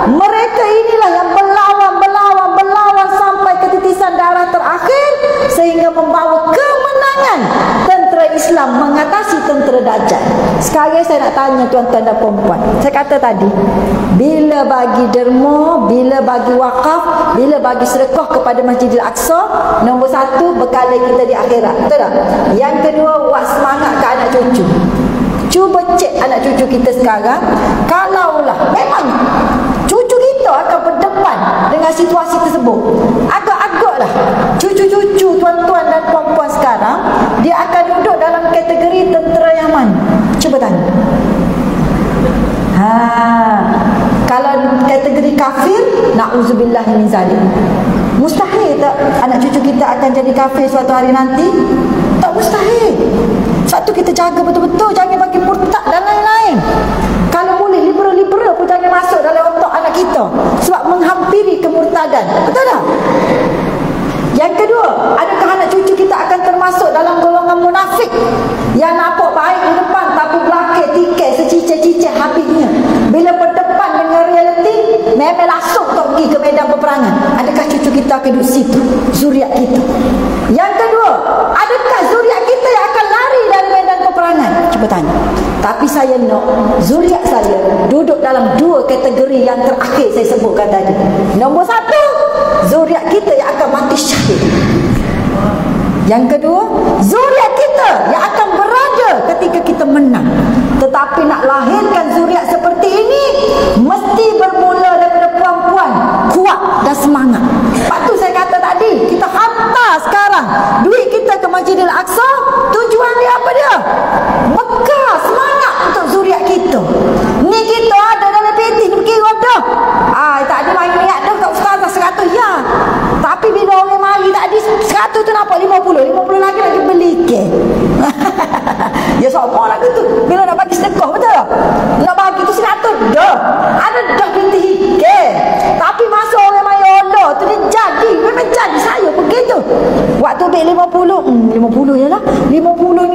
mereka inilah yang berlawan sampai ketitisan darah terakhir sehingga membawa kemenangan tentera Islam mengatasi tentera Dajjal. Sekarang saya nak tanya tuan-tuan dan puan-puan. Saya kata tadi, bila bagi derma, bila bagi wakaf, bila bagi sedekah kepada Masjidil Aqsa, nombor 1 bekal kita di akhirat, betul tak? Yang kedua, buat semangat ke anak cucu. Cuba cek anak cucu kita sekarang. Kalaulah memang cucu kita akan berdepan dengan situasi tersebut, agak-agaklah cucu-cucu tuan-tuan dan puan-puan sekarang, dia akan duduk dalam kategori tentera yang mana? Cuba tanya. Kalau kategori kafir, na'udzubillah min zalik. Mustahil tak anak cucu kita akan jadi kafir suatu hari nanti? Tak mustahil. Sebab tu kita jaga betul-betul, jangan bagi murtad dan lain-lain. Kalau boleh liberal-liberal pun jangan masuk dalam otak anak kita, sebab menghampiri kemurtadan, betul tak? Yang kedua, adakah anak cucu kita akan termasuk dalam golongan munafik yang nampak baik di depan tapi belakang tiket secicir-cicir habisnya? Bila berdepan dengan realiti, memang langsung tak pergi ke medan peperangan. Adakah cucu kita akan duduk situ, zuriat kita? Yang kedua, adakah zuriat kita yang akan lari dari medan peperangan? Cuba tanya. Tapi saya nak zuriat saya duduk dalam 2 kategori yang terakhir saya sebutkan tadi. Nombor 1, zuriat kita yang akan mati syahid. Yang kedua, zuriat kita yang akan berada ketika kita menang. Tetapi nak lahirkan zuriat seperti ini, mesti bermula daripada puan-puan kuat dan semangat. Sebab tu saya kata tadi, kita hantar sekarang duit kita ke Masjidil Aqsa. Tujuan dia apa dia? Mekah, semangat untuk zuriat kita. Ni kita ada dalam peti ni, kira dah. Tak ada main niat dah kat ustazah 100 ya. Tapi bila orang malu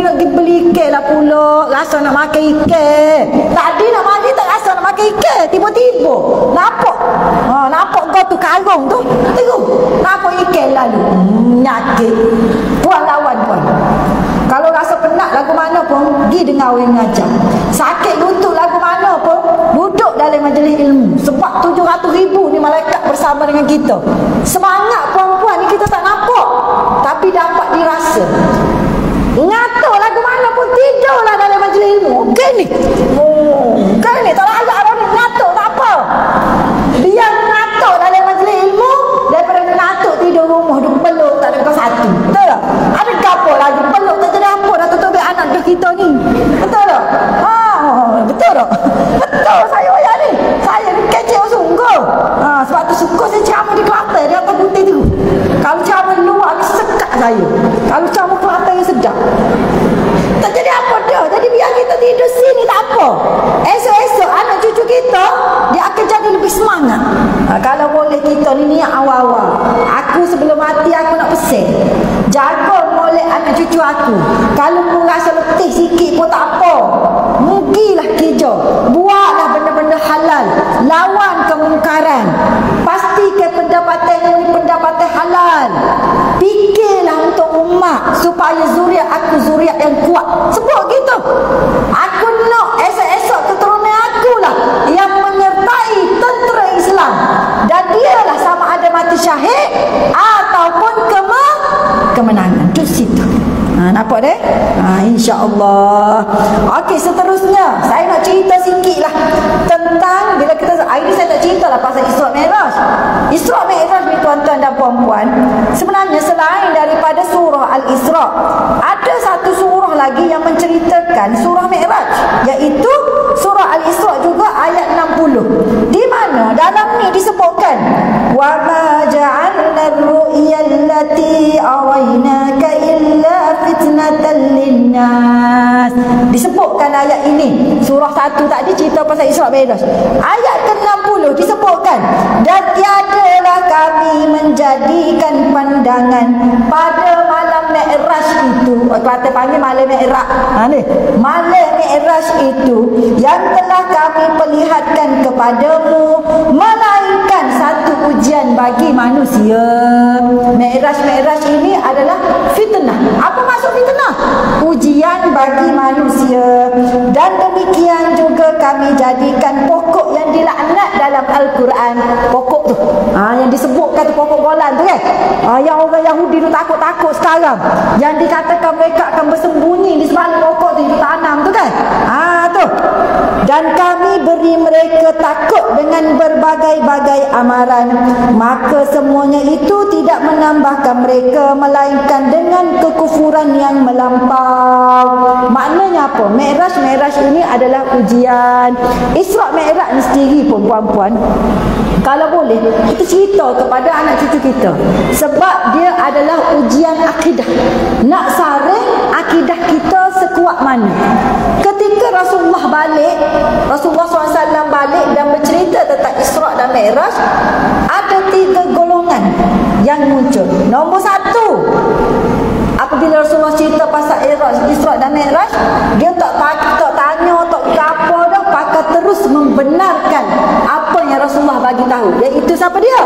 nak pergi beli ikan lah pula. Rasa nak makan ikan. Tadi nak mandi tak rasa nak makan ikan. Tiba-tiba nampak nampak kau tu karung tu. Tengok nampak ikan lalu. Nyakit. Puan lawan puan. Kalau rasa penat lagu mana pun, pergi dengar orang mengajar. Sakit lutut lagu mana pun, duduk dalam majlis ilmu. Sebab 700,000 ni malaikat bersama dengan kita. Semangat puan-puan ni kita tak nampak, tapi dapat dirasa. Ngatur lagu mana pun, tidurlah dalam majlis ilmu. Okey ni. Okey ni, tak layak orang ni ngatur, tak apa. Biar ngatur dalam majlis ilmu daripada ngatur tidur rumah, duduk peluk tak ada kau satu. Betul tak? Ada apa lagi peluk tak jadi apa dah tutup anak dah kita ni. Betul tak? Betul tak? Betul saya ayat ni. Saya ni kecil sungguh. Sebab tu suka saya ceramah di Kelantan di atas putih tu. Kalau ceramah luar ni sekat saya. Kalau ceramah Kelantan yang sedap. Tak jadi apa dah. Jadi biar kita tidur sini tak apa. Esok-esok anak cucu kita dia akan jadi lebih semangat. Kalau boleh kita ni niat awal-awal. Aku sebelum mati aku nak pesan. Jaga molek anak cucu aku. Kalau pun rasa letih sikit pun tak apa. Mugilah kerja. Buatlah benda-benda halal. Lawan kemungkaran. Pastikan pendapatan ni pendapatan halal. Fikirlah untuk umat supaya zuriat aku zuriat yang kuat. Sebab gitu. Aku nak esok-esok keturunan aku lah yang menyertai tentera Islam. Dan dialah sama ada mati syahid ataupun kemenangan. Di situ. Nampak deh? InsyaAllah. Okey, seterusnya saya nak cerita sikit lah tentang, bila kita ini saya tak cerita lah pasal Isra' Mi'raj. Isra' Mi'raj ni tuan-tuan dan puan-puan, sebenarnya selain daripada surah Al-Isra', ada satu surah lagi yang menceritakan surah Mi'raj, iaitu surah Al-Isra' juga ayat 60, di mana dalam ni disebutkan wa ma ja'alna ar-ru'ya allati araynaka illa fitnatan linnas. Disebutkan ayat ini. Surah 1 tadi cerita pasal Isra' Mi'raj. Ayat ke-60 disebutkan, dan tiadalah kami menjadikan pandangan pada malam Mi'raj itu. Kelantan panggil malam Mi'raj. Malam Mi'raj itu yang telah kami perlihatkan kepadamu, melainkan satu ujian bagi manusia. Mi'raj ini adalah fitnah. Apa maksud fitnah? Ujian bagi manusia. Dan demikian juga kami jadikan pokok yang dilaknat dalam Al-Quran. Pokok tu yang disebutkan tu pokok golan tu kan, yang orang Yahudi tu takut-takut sekarang, yang dikatakan mereka akan bersembunyi di sebalik pokok tu ditanam tu kan, tu. Dan kami beri mereka takut dengan berbagai-bagai amaran, maka semuanya itu tidak menambahkan mereka melainkan dengan kekufuran yang melampau. Maknanya apa? Mi'raj ini adalah ujian. Isra' Mi'raj ni sendiri pun puan-puan, kalau boleh kita cerita kepada anak cucu kita, sebab dia adalah ujian akidah. Nak saring akidah kita sekuat mana. Ketika Rasulullah SAW balik dan bercerita tentang Isra' dan Mi'raj, ada 3 golongan yang muncul. Nombor 1, apabila Rasulullah cerita pasal Isra' dan Mi'raj, dia tak tanya, tak apa dah, pakai terus membenarkan apa yang Rasulullah bagi tahu. Iaitu siapa dia?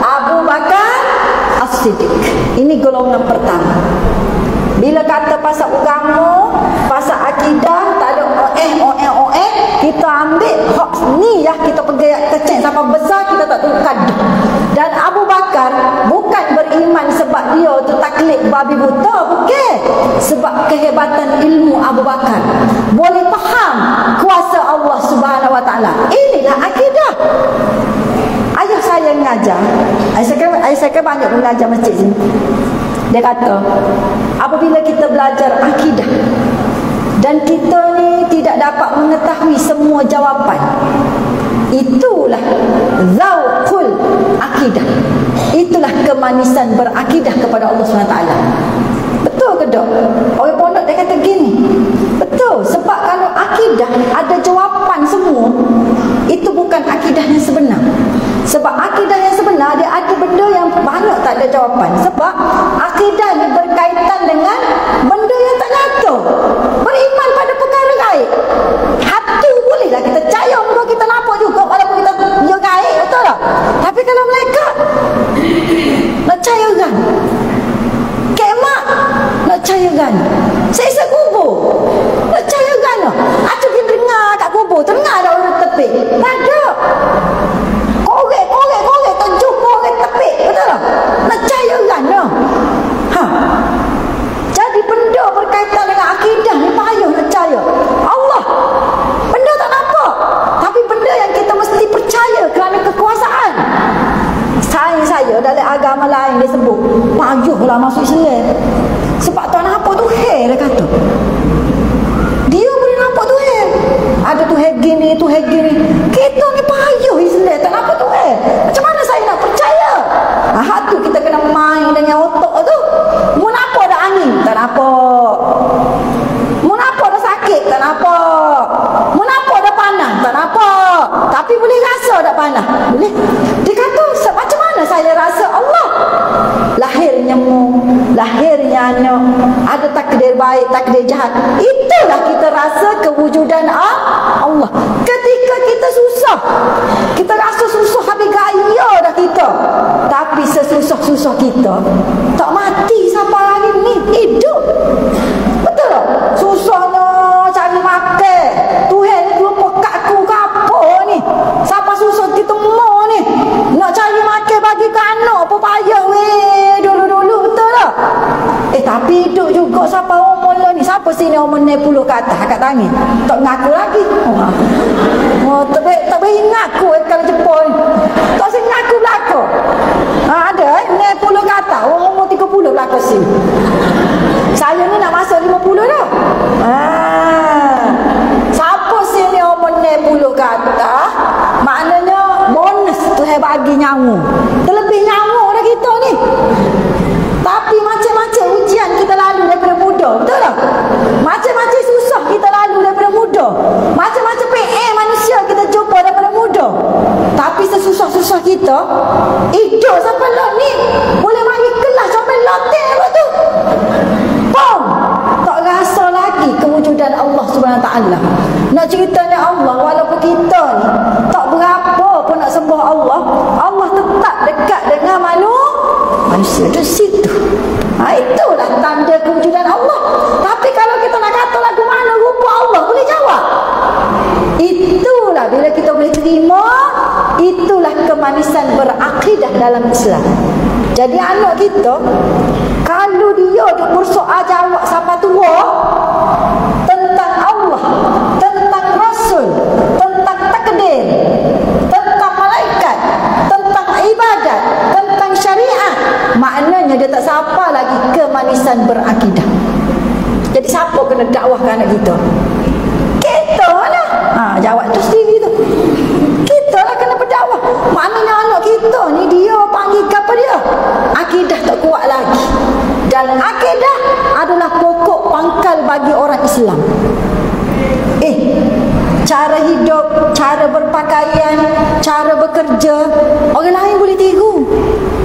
Abu Bakar As-Siddiq. Ini golongan pertama. Bila kata pasal agama, pasal akidah, tak ada OE, kita ambil hak ni ya, kita pergi kecil sampai besar, kita tak tukar. Dan Abu Bakar bukan beriman sebab dia tu taklid babi buta, bukan. Sebab kehebatan ilmu Abu Bakar, boleh faham kuasa Allah Subhanahu Wa Taala. Inilah akidah. Ayah saya mengajar, ayah saya banyak mengajar masjid sini. Dia kata, apabila kita belajar akidah dan kita ni tidak dapat mengetahui semua jawapan, itulah zauqul akidah. Itulah kemanisan berakidah kepada Allah SWT. Betul ke tak? Orang pondok dia kata gini. Betul. Sebab kalau akidah ada jawapan semua, itu bukan akidah yang sebenar. Sebab akidah yang sebenar, dia ada benda yang banyak tak ada jawapan. Sebab akidah ni berkaitan dengan benda yang tak nyata. Tuhan gini. Kita ni payah Islam. Tak apa Tuhan. Macam mana saya nak percaya? Tu kita kena main dengan otak tu. Mun apa dah angin? Tak apa. Mun apa dah sakit? Tak apa. Mun apa dah panas? Tak apa. Tapi boleh rasa tak panas? Boleh. Dia kata macam mana saya rasa Allah? Lahirnya mu, lahirnya anak, ada takdir baik, takdir jahat. Itulah kita rasa kewujudan Allah. Ketika kita susah, kita rasa susah habis gaya dah kita. Tapi sesusah-susah kita tak mati sampai hari ni, hidup. Betul tak? Susahnya cari makan. Tuhan ni belum pekat aku ke apa ni? Siapa susah kita mau ni? Nak cari makan bagi ke anak apa payah weh. Dulu-dulu betul tak? Tapi hidup juga siapa umur lah ni. Siapa sini umur 60 ke atas kat tangan? Tak ngaku lagi. Tak boleh ngaku kalau Jepun ni. Tak boleh ngaku belakang. Ada 60 ke atas. Orang umur 30 belakang sini. Saya ni nak masuk 50 dah. Siapa sini umur 60 ke atas, maknanya bonus Tuhan bagi nyawa. Terlebih nyawa dah kita ni. Tapi macam-macam ujian kita lalu daripada muda. Betul tak? Macam-macam susah kita lalu daripada muda. Macam-macam PA manusia kita jumpa daripada muda. Tapi sesusah-susah kita hidup sampai lah ni boleh mari kelas sampai latih apa tu. Pom! Tak rasa lagi kewujudan Allah Subhanahu Taala. Nak ceritanya Allah, walaupun kita ni tak berapa pun nak sembah Allah, Allah tetap dekat dengan manusia di situ. Itulah tanda kewujudan Allah. Tapi kalau kita nak kata lagu mana rupa Allah, boleh jawab. Itulah bila kita boleh terima, itulah kemanisan berakidah dalam Islam. Jadi anak kita, kalau dia duk bersoal jawab sampai tua tentang Allah, tentang Rasul, tentang takdir, tentang malaikat, tentang ibadat, tentang syariat, maknanya dia tak sapa lagi kemanisan berakidah. Jadi siapa kena dakwahkan anak kita? Kita lah. Jawab tu sendiri tu. Kita lah kena berdakwah. Maknanya anak kita ni dia panggil apa dia? Akidah tak kuat lagi. Dan akidah adalah pokok pangkal bagi orang Islam. Cara hidup, cara berpakaian, cara bekerja, orang lain boleh tiru.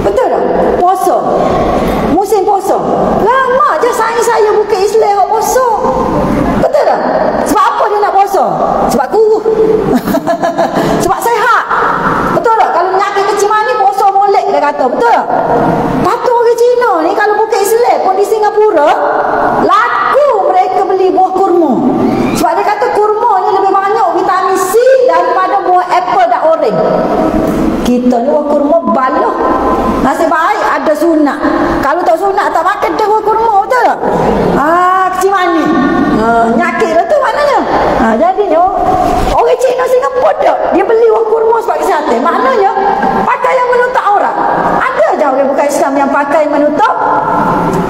Betul tak? Puasa, musim puasa, lama je saya buka Islam puasa. Betul tak? Sebab apa dia nak puasa? Sebab kurus. Sebab sehat. Betul tak? Kalau penyakit kecil mani puasa molek dia kata. Betul tak? Patut orang Cina ni kalau buka Islam pun di Singapura, laku mereka beli buah kurma. Sebab dia kata kurma ni lebih banyak vitamin C daripada buah apple dan oren. Kita ni buah kurma balah. Nasib baik ada sunat. Kalau tak sunat tak makan dah buah kurma. Betul tak? Kecil mani. Nyakit lah tu maknanya. Jadinya orang Cina Singapura tak, dia beli buah kurma sebab kesihatan. Maknanya pakai yang menutup aurat. Ada je orang bukan Islam yang pakai menutup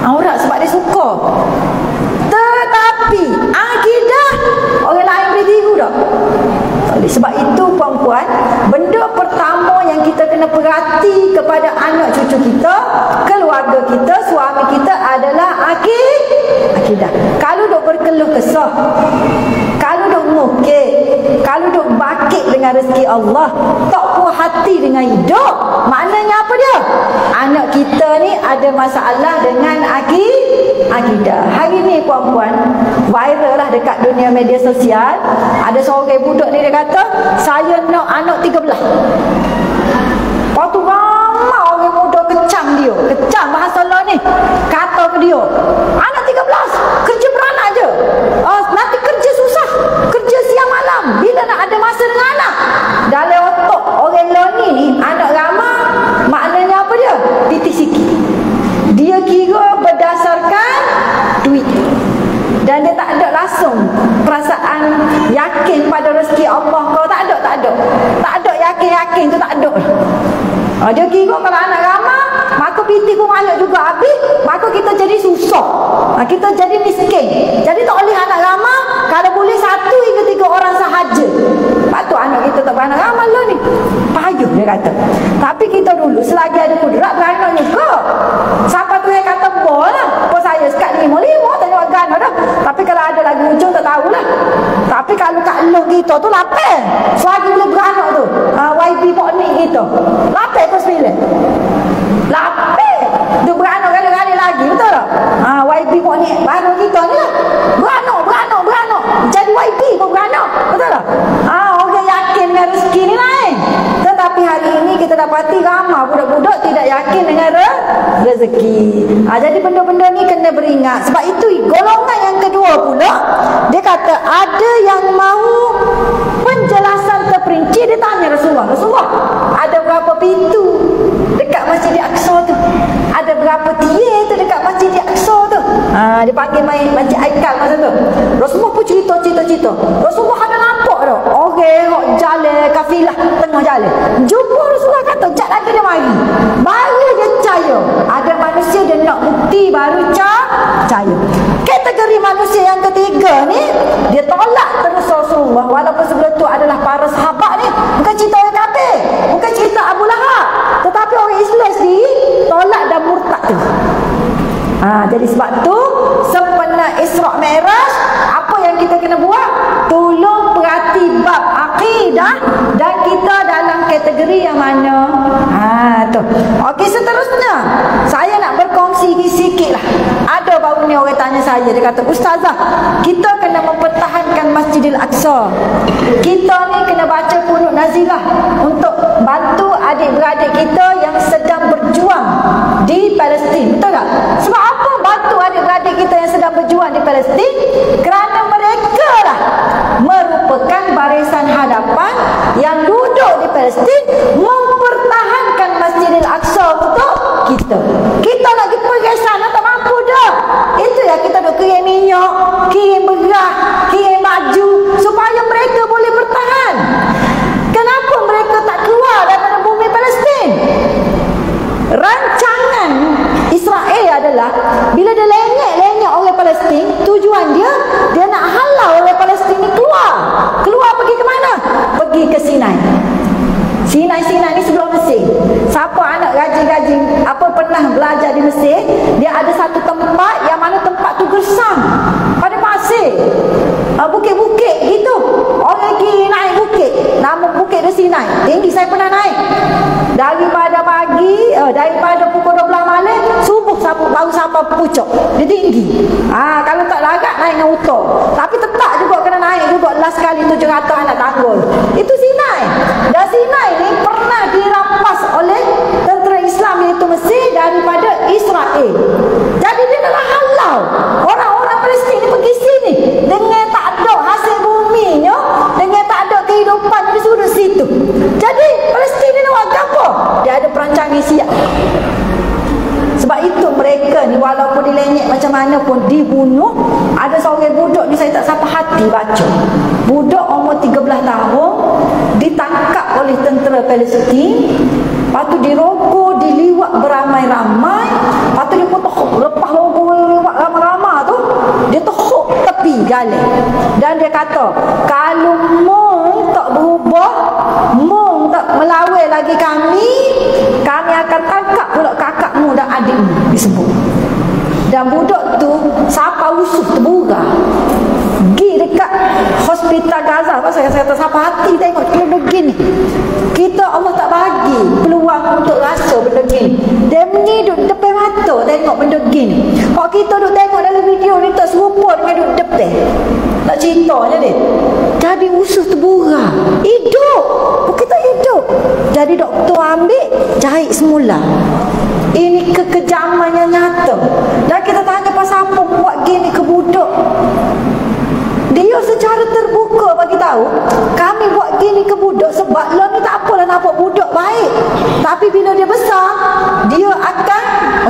aurat sebab dia suka. Tetapi akidah orang lain boleh tiru tak? Sebab itu puan-puan, benda pertama yang kita kena perhati kepada anak cucu kita, keluarga kita, suami kita adalah akidah. Kalau duk berkeluh kesah, kalau duk ngukit, kalau duk bakit dengan rezeki Allah, tak puas hati dengan hidup, maknanya apa dia? Anak kita ni ada masalah dengan akidah. Hari ni puan-puan, viral lah dekat dunia media sosial. Ada seorang budak ni dia kata, saya nak anak 13. Lepas tu ramai orang muda kecam dia. Kecam bahasa lah ni. Kata ke dia, anak 13 kerja beranak je. Nanti kerja susah, kerja siang malam. Bila nak ada masa dengan anak? Dalam otak orang loni ni, anak ramai maknanya apa dia? Piti sikit. Dia kira berdasarkan duit. Dan dia tak ada langsung perasaan yakin pada rezeki Allah. Kalau tak ada yakin tu tak ada. Dia kira kalau anak ramai, maka piti pun banyak juga habis, maka kita jadi susah, kita jadi miskin. Jadi tak boleh anak ramai, kalau boleh 1 hingga 3 orang sahaja. Lepas tu hujung tak tahulah. Tapi kalau kat long kita tu lapar. Selagi boleh beranak tu. YB Poknik kita. Lapar ke 9? Lapar. Dia beranak kali-kali lagi, betul tak? YB Poknik baru kita ni lah. Beranak. Jadi YB pun beranak, betul tak? Orang yakin dengan rezeki ni lain. Tetapi hari ini kita dapati ramai budak-budak tidak yakin dengan rezeki. Jadi benda-benda ni kena beringat. Sebab itu golongan yang kedua pula, dia kata ada yang mahu penjelasan terperinci. Dia tanya Rasulullah, ada berapa pintu dekat Masjid Al-Aqsa tu? Ada berapa tiang tu dekat Masjid Al-Aqsa tu? Dia panggil main Masjid Aikal masa tu. Rasulullah pun cerita. Rasulullah ada nampak tu orang jalan kafilah tengah jalan. Jumpa Rasulullah kata, jap lagi dia mari. Baru dia percaya. Ada manusia dia nak bukti baru percaya. Kategori manusia yang ketiga ni, dia tolak terus Rasulullah. Walaupun sebelum tu adalah para sahabat ni. Bukan cerita orang kafir, bukan cerita Abu Lahab, tetapi orang Islam sendiri tolak dan murtad tu. Jadi sebab tu sempena Isra' Mi'raj, apa yang kita kena buat? Tolong perhati bab akidah dan kita dalam kategori yang mana. Tu. Okey, seterusnya saya nak berkongsi sikit lah. Ada baru ni orang tanya saya, dia kata, Ustazah, kita kena mempertahankan Masjidil Aqsa. Kita ni kena baca Qunut Nazilah untuk bantu adik-beradik kita yang sedang berjuang di Palestin. Betul tak? Sebab apa bantu adik-beradik kita yang sedang berjuang di Palestin? Kerana mereka lah merupakan barisan hadapan yang duduk di Palestin mempertahankan Masjidil Aqsa untuk kita. Kita lagi pergi sana tak mampu dah. Itu ya kita duk kirim minyak, kirim beras, kirim baju supaya mereka boleh bertahan. Kenapa mereka tak keluar daripada bumi Palestin? Rancangan Israel adalah bila dia lenyek orang Palestin, tujuan dia nak halau orang Palestin ni keluar pergi ke mana? Pergi ke Sinai ni sebelah Mesir. Siapa anak gaji apa pernah belajar di Mesir, dia ada satu tempat yang mana tempat tu gersang pada pasir, bukit-bukit gitu. Orang pergi naik bukit, nama bukit di Sinai, tinggi. Saya pernah naik daripada pagi, daripada pukul 12 malam subuh baru sampai pucuk. Dia tinggi. Kalau tak larat naik dengan motor, tapi tetap juga kena naik juga last kali 700 anak tanggul. Itu Sinai. Dan Sinai ni pernah dirampas oleh tentera Islam iaitu Mesir daripada Israel. Jadi dia adalah halau orang-orang Palestin ni pergi sini dengan tak ada hasil buminya, dengan tak ada kehidupan di sudut situ. Jadi Palestin ni nak buat apa? Dia ada perancangan siap. Sebab itu mereka ni walaupun dilenyek macam mana pun dibunuh. Ada seorang budak ni saya tak sampai hati baca. Budak umur 13 tahun ditangkap oleh tentera Palestin. Lepas tu dirokok, diliwat beramai-ramai. Lepas tu dia pun lepas rokok lewat ramai-ramai tu, dia tohok tepi galih. Dan dia kata, kalau mung tak berubah, mung tak melawai lagi kami akan tangkap pula kakakmu dan adikmu, disebut. Dan budak tu siapa usuh terburah pergi dekat hospital Gaza. Pasal saya kata siapa hati tengok dia begini. Kita Allah tak bagi peluang untuk rasa benda gini. Dia ni duduk depan mata tengok benda gini. Kalau kita duduk tengok dalam video ni tak serupa dengan duduk depan. Tak ceritanya dia. Jadi usus terburah. Hidup. Kita hidup. Jadi doktor ambil jahit semula. Ini kekejaman yang nyata. Dan kita tanya pasal apa buat gini ke budak. Dia secara terbuka bagi tahu, kami buat gini ke budak sebab lo ni tak apalah nampak budak baik. Tapi bila dia besar, dia akan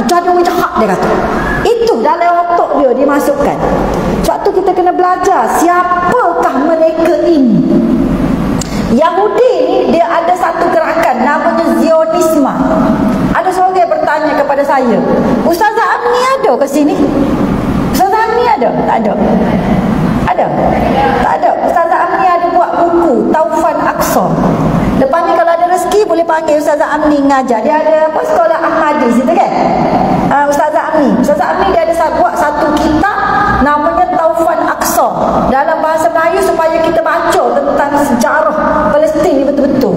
jadi orang jahat, dia kata. Itu dalam otak dia dimasukkan. Sebab tu kita kena belajar siapakah mereka ini. Yahudi ni dia ada satu gerakan namanya Zionisme. Ada seorang yang bertanya kepada saya, Ustazah Amni ada ke sini? Ustazah Amni ada? Tak ada. Ada? Tak ada. Ustazah Amni ada buat buku Taufan Aqsa. Lepas ni kalau ada rezeki boleh panggil Ustazah Amni ngajar. Dia ada apa, sekolah Ahmadi situ kan? Ustazah Amni dia ada buat satu kitab namanya Taufan Aqsa. dalam bahasa Melayu supaya kita baca tentang sejarah Palestin ni betul-betul.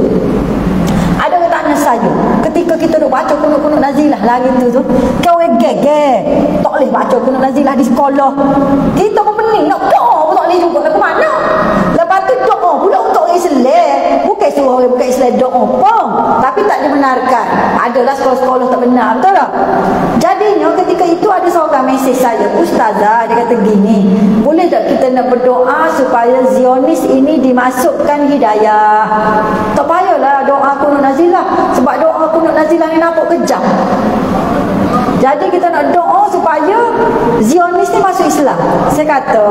Ada orang tanya saya, ketika kita duk baca kunut-kunut nazilah lagi tu kau geger tak boleh baca kunut nazilah di sekolah. Kita pun pening nak doa pun tak boleh juga, ke mana? Lepas tu doa pula untuk orang Islam, bukan suruh orang bukan Islam doa pun, tapi tak dibenarkan. Adalah sekolah-sekolah tak benar, betul tak? Jadinya ketika itu ada seorang mesej saya, ustazah, dia kata gini, boleh tak kita nak berdoa supaya Zionis ini dimasukkan hidayah? Tak payahlah doa kunut nazilah, sebab doa kunut nazilah ni nampak kejam. Jadi kita nak doa supaya Zionis ni masuk Islam. Saya kata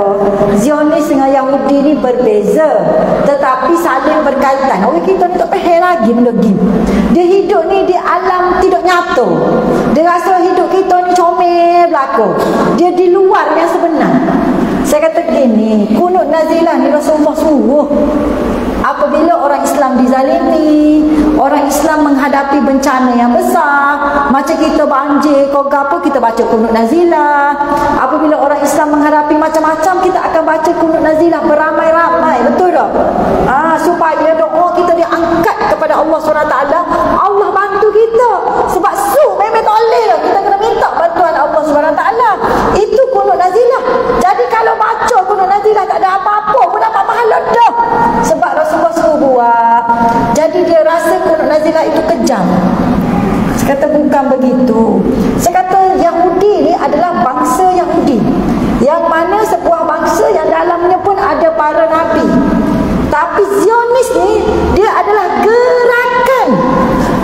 Zionis dengan Yahudi ni berbeza, tetapi saling berkaitan. Orang kita ni tak faham lagi benda gini. Dia hidup ni di alam tidak nyata. Dia rasa hidup kita ni comel belaka. Dia di luar yang sebenar. Saya kata gini, kunut nazilah ni Rasulullah suruh apabila orang Islam dizalimi, orang Islam menghadapi bencana yang besar, macam kita banjir, kau gapo, kita baca kunut nazilah. Apabila orang Islam menghadapi macam-macam, kita akan baca kunut nazilah beramai-ramai, betul tak? Supaya doa kita diangkat kepada Allah SWT. Allah bantu kita. Sebab memang tak boleh lah, kita kena minta bantuan Allah SWT. Itu kunut nazilah. Jadi kalau baca kunut nazilah tak ada apa-apa pun dapat pahala dah. Sebab Rasulullah suruh buat. Jadi dia rasa kunut nazilah itu kejam. Saya kata bukan begitu. Saya kata Yahudi ni adalah bangsa Yahudi, yang mana sebuah bangsa yang dalamnya pun ada para nabi. Tapi Zionis ni dia adalah gerakan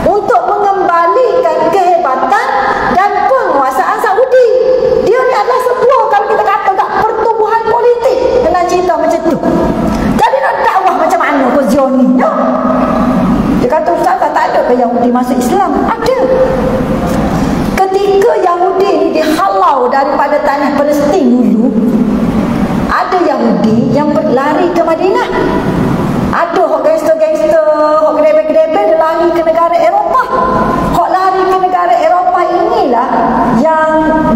untuk mengembalikan kehebatan dan penguasaan Saudi. Dia ni adalah sebuah, kalau kita kata tak, pertubuhan politik dengan cerita macam tu. Jadi nak dakwah macam mana ke Zionis? No. Dia kata ustaz, tak ada ke Yahudi masuk Islam? Ada. Ketika Yahudi ni dihalau daripada tanah Palestin dulu, ada Yahudi yang berlari ke Madinah. Ada hok gangster-gangster, hok gedebel-gedebel, dia lari ke negara Eropah. Hok lari ke negara Eropah inilah yang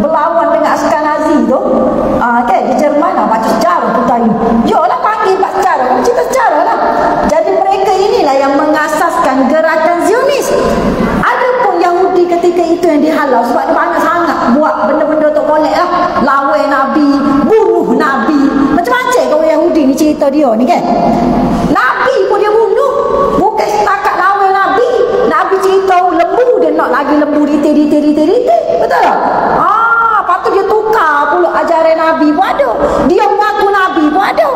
berlawan dengan askar Nazi tu. Kan di Jerman, baca sejarah tu tadi. Yalah, panggil bab sejarah, cerita sejarah lah. Jadi mereka inilah yang mengasaskan gerakan Zionis. Ada pun Yahudi ketika itu yang dihalau sebab dia banyak sangat buat benda-benda tak boleh lah. Lawan Nabi, bunuh Nabi, macam-macam kau Yahudi ni cerita dia ni kan. Nabi pun dia bunuh. Bukan setakat lawan Nabi. Nabi cerita lembu, dia nak lagi lembu diti. Betul tak? Lepas tu dia tukar pula ajaran Nabi pun ada. Dia mengaku Nabi pun ada.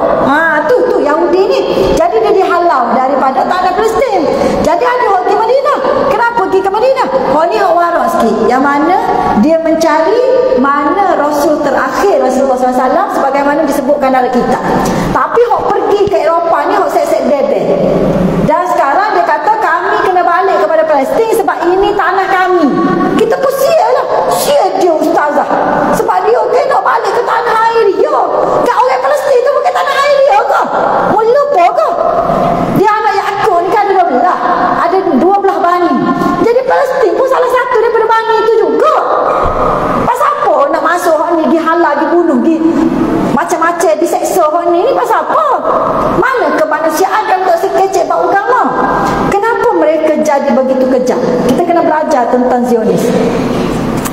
Tu Yahudi ni. Jadi dia dihalau daripada tanah Palestin. Jadi ada orang pergi Madinah. Kenapa pergi ke Madinah? Ni orang warak sikit. Yang mana dia mencari mana Rasul terakhir Rasulullah SAW sebagaimana disebutkan dalam kitab. Tapi hok pergi ke Eropah ni hok set-set bebek. Dan sekarang dia kata kami kena balik kepada Palestin sebab ini tanah kami. Kita pun sial lah. Sial dia ustazah. Sebab dia kena balik ke tanah air dia. Kat orang Palestin tu bukan tanah air dia ke? Mau lupa ke? Dia anak Yaakob ni kan ada 12. Ada 12 bani. Jadi Palestin pun salah satu daripada bani itu juga. Pasal apa nak masuk orang ni dihalau, dibunuh, macam-macam diseksa orang ni pasal apa? Mana kemanusiaan yang tak sekecil bau agama? Kenapa mereka jadi begitu kejam? Kita kena belajar tentang Zionis.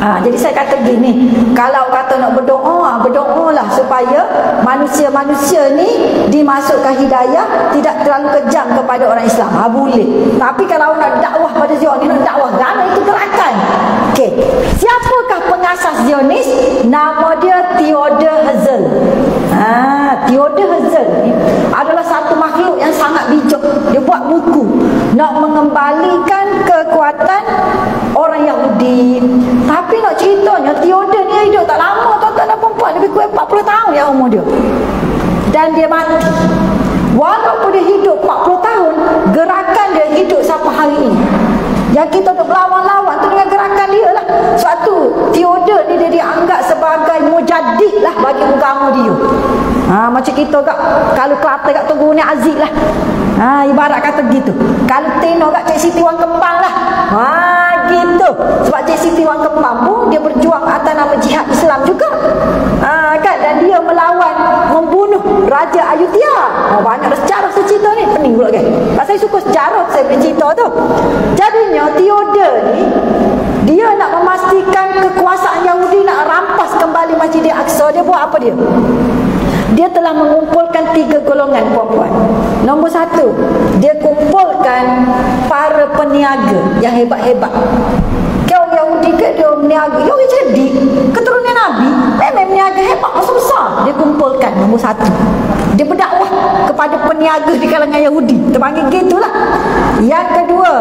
Jadi saya kata gini, kalau kata nak berdoa, berdoalah supaya manusia-manusia ni dimasukkan hidayah, tidak terlalu kejam kepada orang Islam. Boleh. Tapi kalau nak dakwah pada Zionis, nak dakwah kerana itu gerakan. Okey. Siapakah pengasas Zionis? Nama dia Theodor Herzl. Theodor Herzl ni adalah satu makhluk yang sangat bijak. Dia buat buku nak mengembalikan kekuatan orang Yahudi. Tapi nak ceritanya Theodor ni hidup tak lama, tuan-tuan dan perempuan, lebih kurang 40 tahun ya umur dia. Dan dia mati. Walaupun dia hidup 40 tahun, gerakan dia hidup sampai hari ini. Yang kita untuk berlawan-lawan tu dengan gerakan dia lah. Sebab tu Theodor ni dia dianggap sebagai mujaddid lah bagi agama dia. Macam kita kat, kalau Kelantan kat Tunggu ni Aziz lah. Ibarat kata gitu. Kalau Tino kat Cik Siti Wang Kembang lah. Gitu. Sebab Cik Siti Wang Kembang pun dia berjuang atas nama jihad Islam juga. Kan? Dan dia melawan, membunuh Raja Ayodhya. Banyak sejarah cerita ni, pening pula kan. Pasal saya suka sejarah saya bercerita tu. Jadinya Theodore ni dia nak memastikan kekuasaan Yahudi nak rampas kembali Masjid Al-Aqsa. Dia buat apa dia? Dia telah mengumpulkan 3 golongan puan-puan. Nombor 1, dia kumpulkan para peniaga yang hebat-hebat. Kalau Yahudi ke dia meniaga, Yahudi jadi keturunan Nabi, memang meniaga hebat besar-besar. Dia kumpulkan nombor 1. Dia berdakwah kepada peniaga di kalangan Yahudi. Terpanggil gitulah. Yang kedua,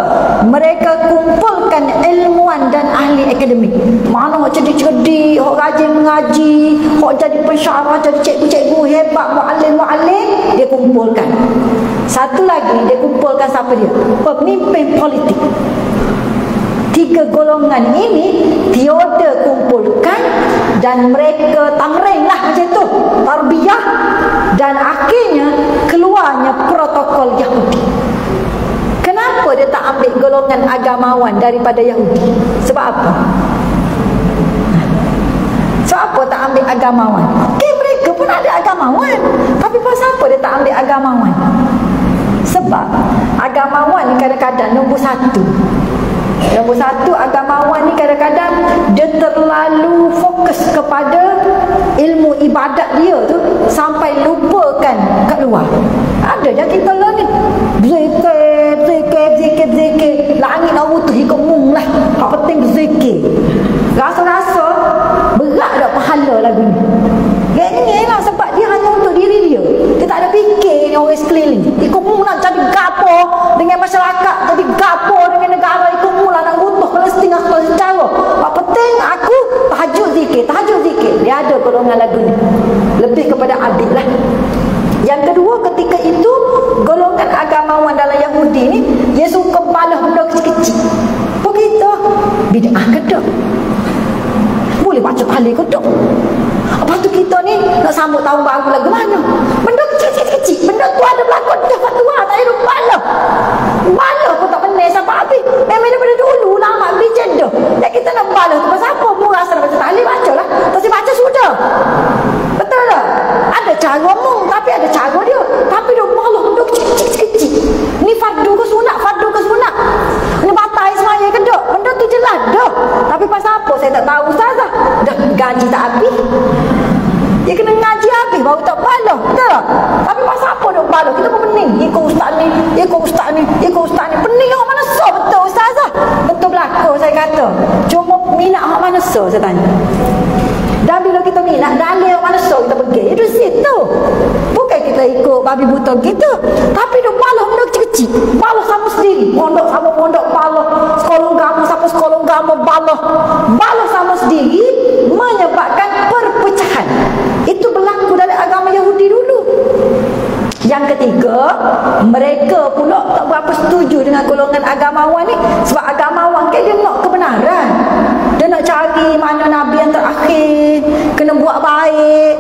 mereka kumpulkan ilmuwan dan ahli akademik. Mana orang cerdik-cerdik, orang rajin mengaji, orang jadi pensyarah, jadi cikgu-cikgu hebat, muallim-muallim, dia kumpulkan. Satu lagi, dia kumpulkan siapa dia? Pemimpin politik. 3 golongan ini Theodore kumpulkan dan mereka tamrin lah macam tu, tarbiyah, dan akhirnya keluarnya protokol Yahudi. Kenapa dia tak ambil golongan agamawan daripada Yahudi? Sebab apa? Sebab apa tak ambil agamawan? Mereka pun ada agamawan, tapi pasal apa dia tak ambil agamawan? Sebab agamawan ni kadang-kadang nombor 1. Nombor 1, agamawan ni kadang-kadang dia terlalu fokus kepada ilmu ibadat dia tu sampai lupakan kat luar. Ada je kita lah ni berzikir langit nak tu ikut mung lah. Hak penting berzikir. Rasa-rasa berat tak pahala lagu ni. Gini lah sebab dia hanya untuk diri dia. Dia tak ada fikir ni orang sekeliling. Ikut mung nak jadi gapo dengan masyarakat, jadi gapo dengan negara. Ikut mung lah nak runtuh Palestin atau secara. Hak penting aku tahajud zikir. Dia ada golongan lagu ni. Lebih kepada abid lah. Yang kedua, ketika itu golongan agamawan dalam Yahudi ni dia suka balas benda kecil-kecil. Begitu bid'ah ke tak? Boleh baca tahlil ke tak? Lepas tu kita ni nak sambut tahun baru lagu mana? Benda kecil-kecil. Benda tu ada berlaku dah fatwa, tak ada balas. Balas pun tak benar sampai habis. Memang daripada dulu lama bijak dah. Yang kita nak balas tu pasal apa? Mu rasa nak baca tahlil, baca lah. Terus baca sudah. Betul tak? Ada cara ngomong, tapi ada cara dia. Tapi dia balas benda kecil-kecil. Ni fardu ke sunat? Ni batal semaya ke tak? Benda tu jelas dah. Tapi pasal apa? Saya tak tahu ustazah. Dah gaji tak habis. Dia kena ngaji habis baru tak balas. Betul tak? Tapi pasal apa dia balas? Kita pun pening. Ikut ustaz ni. Pening orang mana so betul ustazah? Betul belakang saya kata. Cuma minat orang mana so saya tanya. Dan bila kita minat dalil orang mana so kita pergi. Itu situ. Bukan kita ikut babi buta kita. Tapi dia balas benda kecil-kecil. Balas sama sendiri. Pondok sama pondok balas. Sekolah agama sama sekolah agama balas. Balas sama sendiri menyebabkan perpecahan. Itu berlaku dalam agama Yahudi dulu. Yang ketiga, mereka pula tak berapa setuju dengan golongan agamawan ni. Sebab agamawan kan dia nak kebenaran. Dia nak cari mana Nabi yang terakhir. Kena buat baik.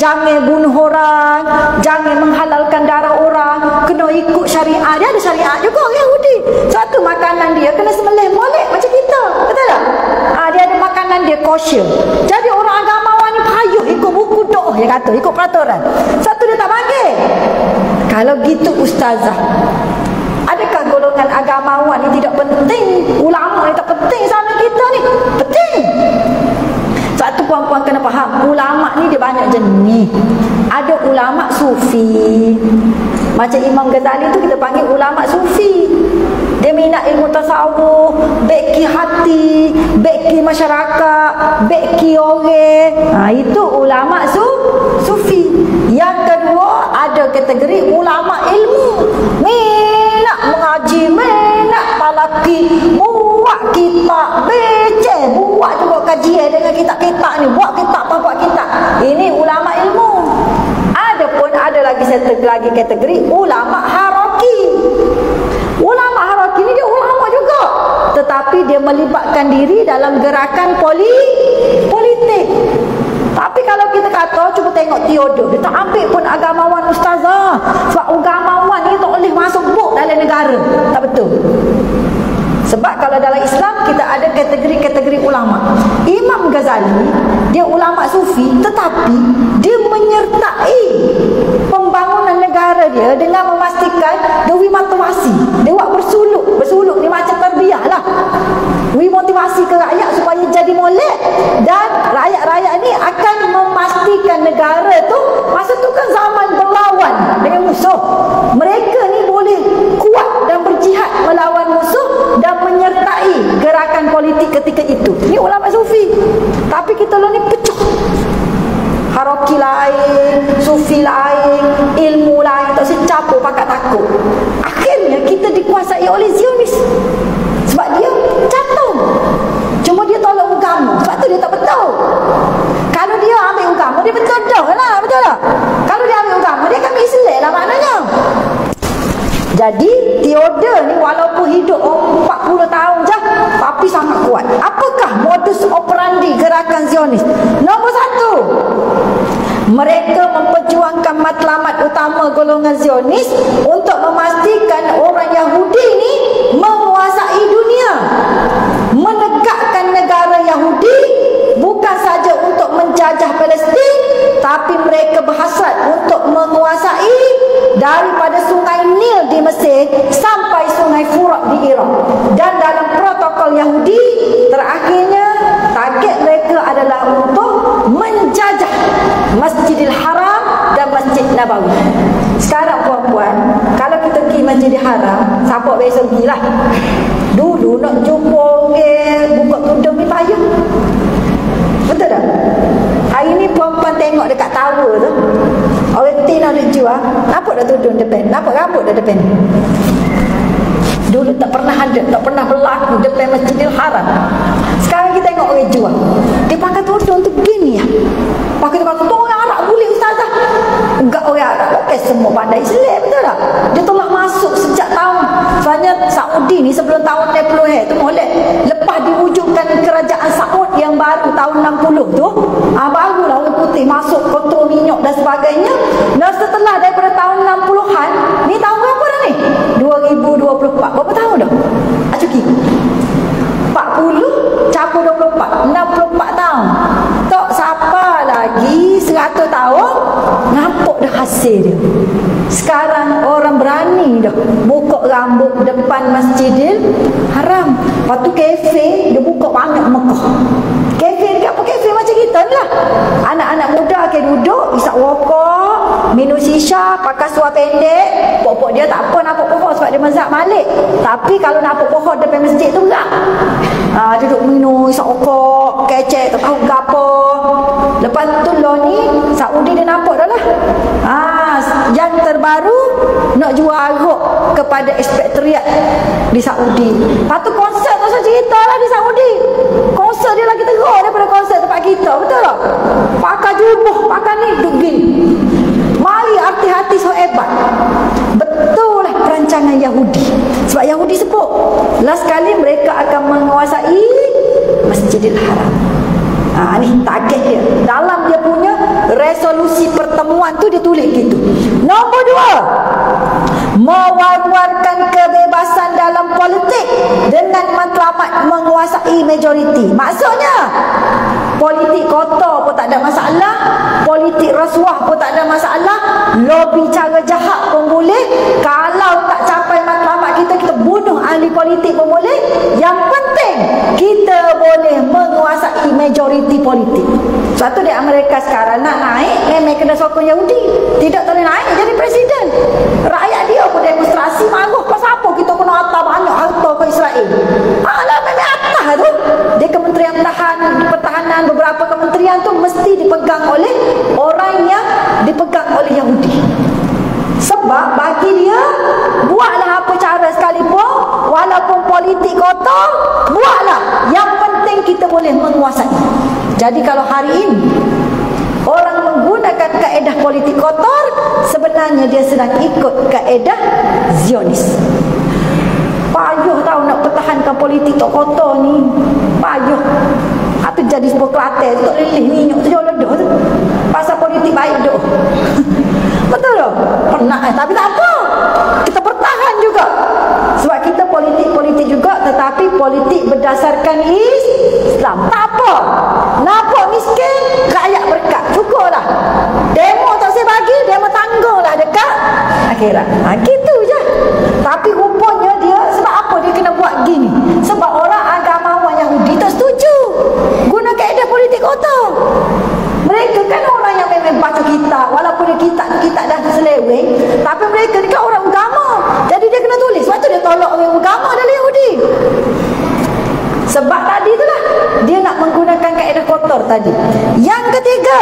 Jangan bunuh orang. Jangan menghalalkan darah orang. Kena ikut syariat. Dia ada syariat juga Yahudi. Satu makanan dia kena sembelih molek macam kita. Betul tak? Dia ada makanan dia kosher. Jadi orang agamawan ni payuh ikut buku doa. Dia kata ikut peraturan. Satu dia tak panggil. Kalau gitu ustazah, adakah golongan agamawan ni tidak penting? Ulama ni tak penting sama kita ni? Penting. Satu puan-puan kena faham, ulama ni dia banyak jenis. Ada ulama sufi. Macam Imam Ghazali tu kita panggil ulama sufi. Dia minat ilmu tasawuf, beki hati, beki masyarakat, beki orang. Itu ulama sufi. Yang kedua, ada kategori ulama ilmu. Minat mengaji, minat palaki, buat kitab, baca, buat juga kajian dengan kitab-kitab ni. Buat kitab, buat kitab. Ini ulama ilmu. Adapun ada lagi satu lagi kategori ulama haraki. Ulama haraki ni dia ulama juga, tetapi dia melibatkan diri dalam gerakan politik. Tapi kalau kita kata cuba tengok Theodore, dia tak ambil pun agamawan ustazah. Sebab agamawan ni tak boleh masuk buk dalam negara. Tak betul. Sebab kalau dalam Islam kita ada kategori-kategori ulama. Imam Ghazali dia ulama sufi, tetapi dia menyertai pembangunan informasi ke rakyat supaya jadi molek, dan rakyat-rakyat ni akan memastikan negara tu, masa tu kan zaman berlawan dengan musuh, mereka ni boleh kuat dan berjihad melawan musuh dan menyertai gerakan politik ketika itu. Ni ulama sufi. Tapi kita ni pecah. Haroki lain, sufi lain, ilmu lain, tak secapur pakat takut. Akhirnya kita dikuasai oleh Zionis. Sebab dia cantum. Cuma dia tolak agama. Sebab tu dia tak betul. Kalau dia ambil agama, dia betul dah lah. Betul tak? Kalau dia ambil agama, dia akan Islam lah maknanya. Jadi Theodor ni walaupun hidup 40 tahun je, tapi sangat kuat. Apakah modus operandi gerakan Zionis? Nombor 1, mereka memperjuangkan matlamat utama golongan Zionis untuk memastikan orang Yahudi ni menguasai dunia, menegakkan negara Yahudi, bukan saja untuk menjajah Palestin, tapi mereka berhasrat untuk menguasai daripada sungai Nil di Mesir sampai sungai Furat di Iraq. Dan dalam protokol Yahudi, terakhirnya target mereka adalah untuk menjajah Masjidil Haram dan Masjid Nabawi. Sekarang puan-puan, kalau kita pergi Masjidil Haram, siapa biasa pergilah. Dulu nak jumpa orang buka tudung ni payah. Betul tak? Hari ni puan-puan tengok dekat tower tu, orang tina dia jual, nampak dah tudung depan, nampak rambut dah depan. Dulu tak pernah ada, tak pernah berlaku depan Masjidil Haram. Sekarang kita tengok orang jual, dia pakai tudung tu begini ya. Pakai tudung tu orang Arab boleh ustazah. Enggak orang Arab, semua pandai Islam, betul tak? Dia telah masuk sejak tahun, sebenarnya Saudi ni sebelum tahun 60 tu molek. Lepas diwujudkan kerajaan Saud yang baru tahun 60 tu, barulah orang putih masuk kontrol minyak dan sebagainya. Dan setelah daripada tahun 60-an, ni tahun berapa dah ni? 2024. Berapa tahun dah? Acuki 40 campur 24, 64 tahun. Tak siapa lagi 100 tahun nampak dah hasil dia. Sekarang orang berani dah buka rambut depan Masjidil Haram. Lepas tu kafe dia buka banyak Mekah. Kafe dekat apa kafe macam kita ni lah. Anak-anak muda akan duduk isap rokok, minum shisha, pakai seluar pendek. Pokok dia tak apa nampak pohon sebab dia mazhab Malik. Tapi kalau nampak pohon depan masjid tu berat. Duduk minum isap rokok, kecek tak tahu apa. Lepas tu lo ni Saudi dia nampak dah lah. Yang terbaru nak jual arak kepada ekspatriat di Saudi. Lepas tu konsert tak usah cerita lah di Saudi. Konsert dia lagi teruk daripada konsert tempat kita, betul tak? Pakai jubah, pakai ni, duduk gini. Mari artis-artis so hebat. Betul lah perancangan Yahudi. Sebab Yahudi sebut last kali mereka akan menguasai Masjidil Haram. Ni target dia. Dalam dia punya resolusi pertemuan tu dia tulis gitu. Nombor 2, mewar-warkan kebebasan dalam politik dengan matlamat menguasai majoriti. Maksudnya politik kotor pun tak ada masalah, politik rasuah pun tak ada masalah, lobby cara jahat pun boleh. Kalau tak capai matlamat kita, kita bunuh ahli politik pun boleh. Yang penting kita boleh menguasai majoriti politik. Sebab tu di Amerika sekarang nak naik, memang kena sokong Yahudi. Tidak boleh naik jadi presiden. Rakyat dia pun demonstrasi marah. Pasal apa kita kena hantar banyak harta ke Israel? Alah memang atas tu. Dia Kementerian Pertahanan, beberapa kementerian tu mesti dipegang oleh orang yang dipegang oleh Yahudi. Sebab bagi dia, buatlah apa cara sekalipun, walaupun politik kotor, buatlah. Yang penting kita boleh menguasai. Jadi kalau hari ini orang menggunakan kaedah politik kotor, sebenarnya dia sedang ikut kaedah Zionis. Payuh tahu nak pertahankan politik tak kotor ni. Payuh. Itu jadi sebuah Kelantan tak lelih minyak tu jauh ledah tu. Pasal politik baik duk. Betul tak? Pernah tapi tak apa. Kita bertahan juga. Sebab kita politik juga, tetapi politik berdasarkan Islam. Tak apa. Nampak miskin, rakyat berkat. Cukuplah. Demo tak saya bagi, demo tanggunglah dekat akhirat. Gitu je. Tapi rupanya dia, sebab apa dia kena buat gini? Sebab orang agamawan Yahudi tu cerewet, tapi mereka ni kan orang agama. Jadi dia kena tulis. Sebab tu dia tolak orang agama dalam Yahudi. Sebab tadi itulah dia nak menggunakan kaedah kotor tadi. Yang ketiga,